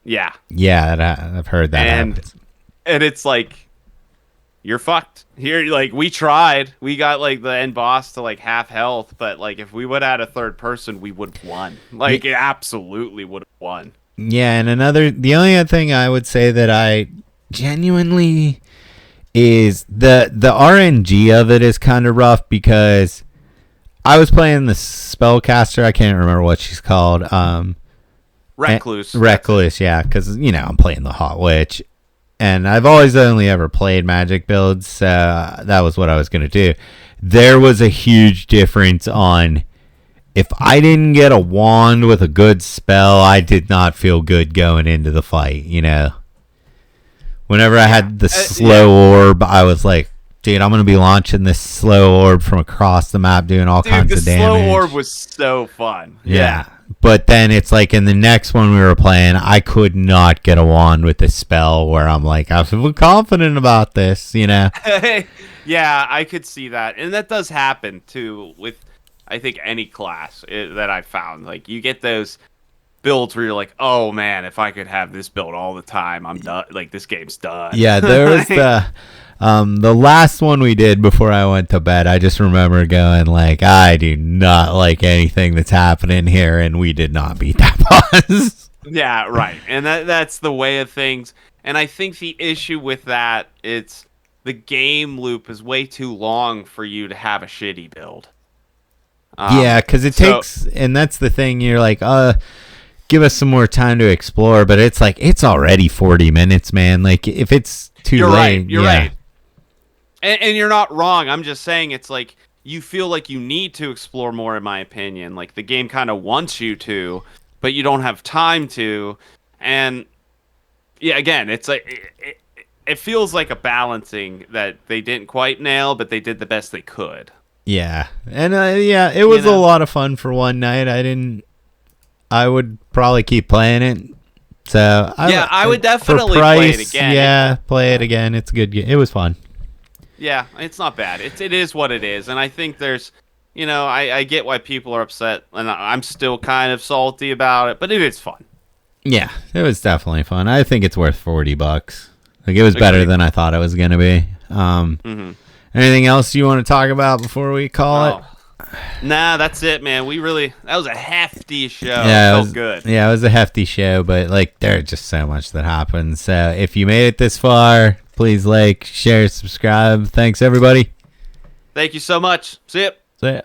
Yeah. Yeah, I've heard that happens. And it's like you're fucked. Here like we tried. We got like the end boss to like half health, but like if we would add a third person, we would have won. Like it absolutely would have won. Yeah, and the only other thing I would say that I genuinely is the RNG of it is kind of rough because I was playing the spellcaster. I can't remember what she's called. Recluse. Recluse, yeah, because I'm playing the Hot Witch, and I've always only ever played magic builds, so that was what I was gonna do. There was a huge difference on if I didn't get a wand with a good spell, I did not feel good going into the fight. Whenever I had the slow orb, I was like, dude, I'm going to be launching this slow orb from across the map doing all kinds of damage. The slow orb was so fun. Yeah. But then it's like in the next one we were playing, I could not get a wand with a spell where I'm like, I feel confident about this, Yeah, I could see that. And that does happen, too, with, I think, any class that I found. Like, you get those builds where you're like, oh man, if I could have this build all the time, I'm done. Like this game's done. Yeah, there was the last one we did before I went to bed. I just remember going like, I do not like anything that's happening here, and we did not beat that boss. Yeah, right, and that's the way of things. And I think the issue with that, it's the game loop is way too long for you to have a shitty build. Yeah, because it takes, and that's the thing. You're like, give us some more time to explore, but it's like it's already 40 minutes, man. Like if it's too late, you're right. And you're not wrong. I'm just saying it's like you feel like you need to explore more, in my opinion. Like the game kind of wants you to, but you don't have time to. And yeah, again, it's like it feels like a balancing that they didn't quite nail, but they did the best they could. Yeah, and it was a lot of fun for one night. I would probably keep playing it. So I would definitely play it again. Yeah, play it again. It's a good game. It was fun. Yeah, it's not bad. It is what it is, and I think there's, I get why people are upset, and I'm still kind of salty about it, but it is fun. Yeah, it was definitely fun. I think it's worth $40. Like it was better than I thought it was gonna be. Anything else you want to talk about before we call it? Nah, that's it, man. That was a hefty show. Yeah, it felt good. Yeah, it was a hefty show, but like there's just so much that happens. So if you made it this far, please like, share, subscribe. Thanks everybody. Thank you so much. See ya. See ya.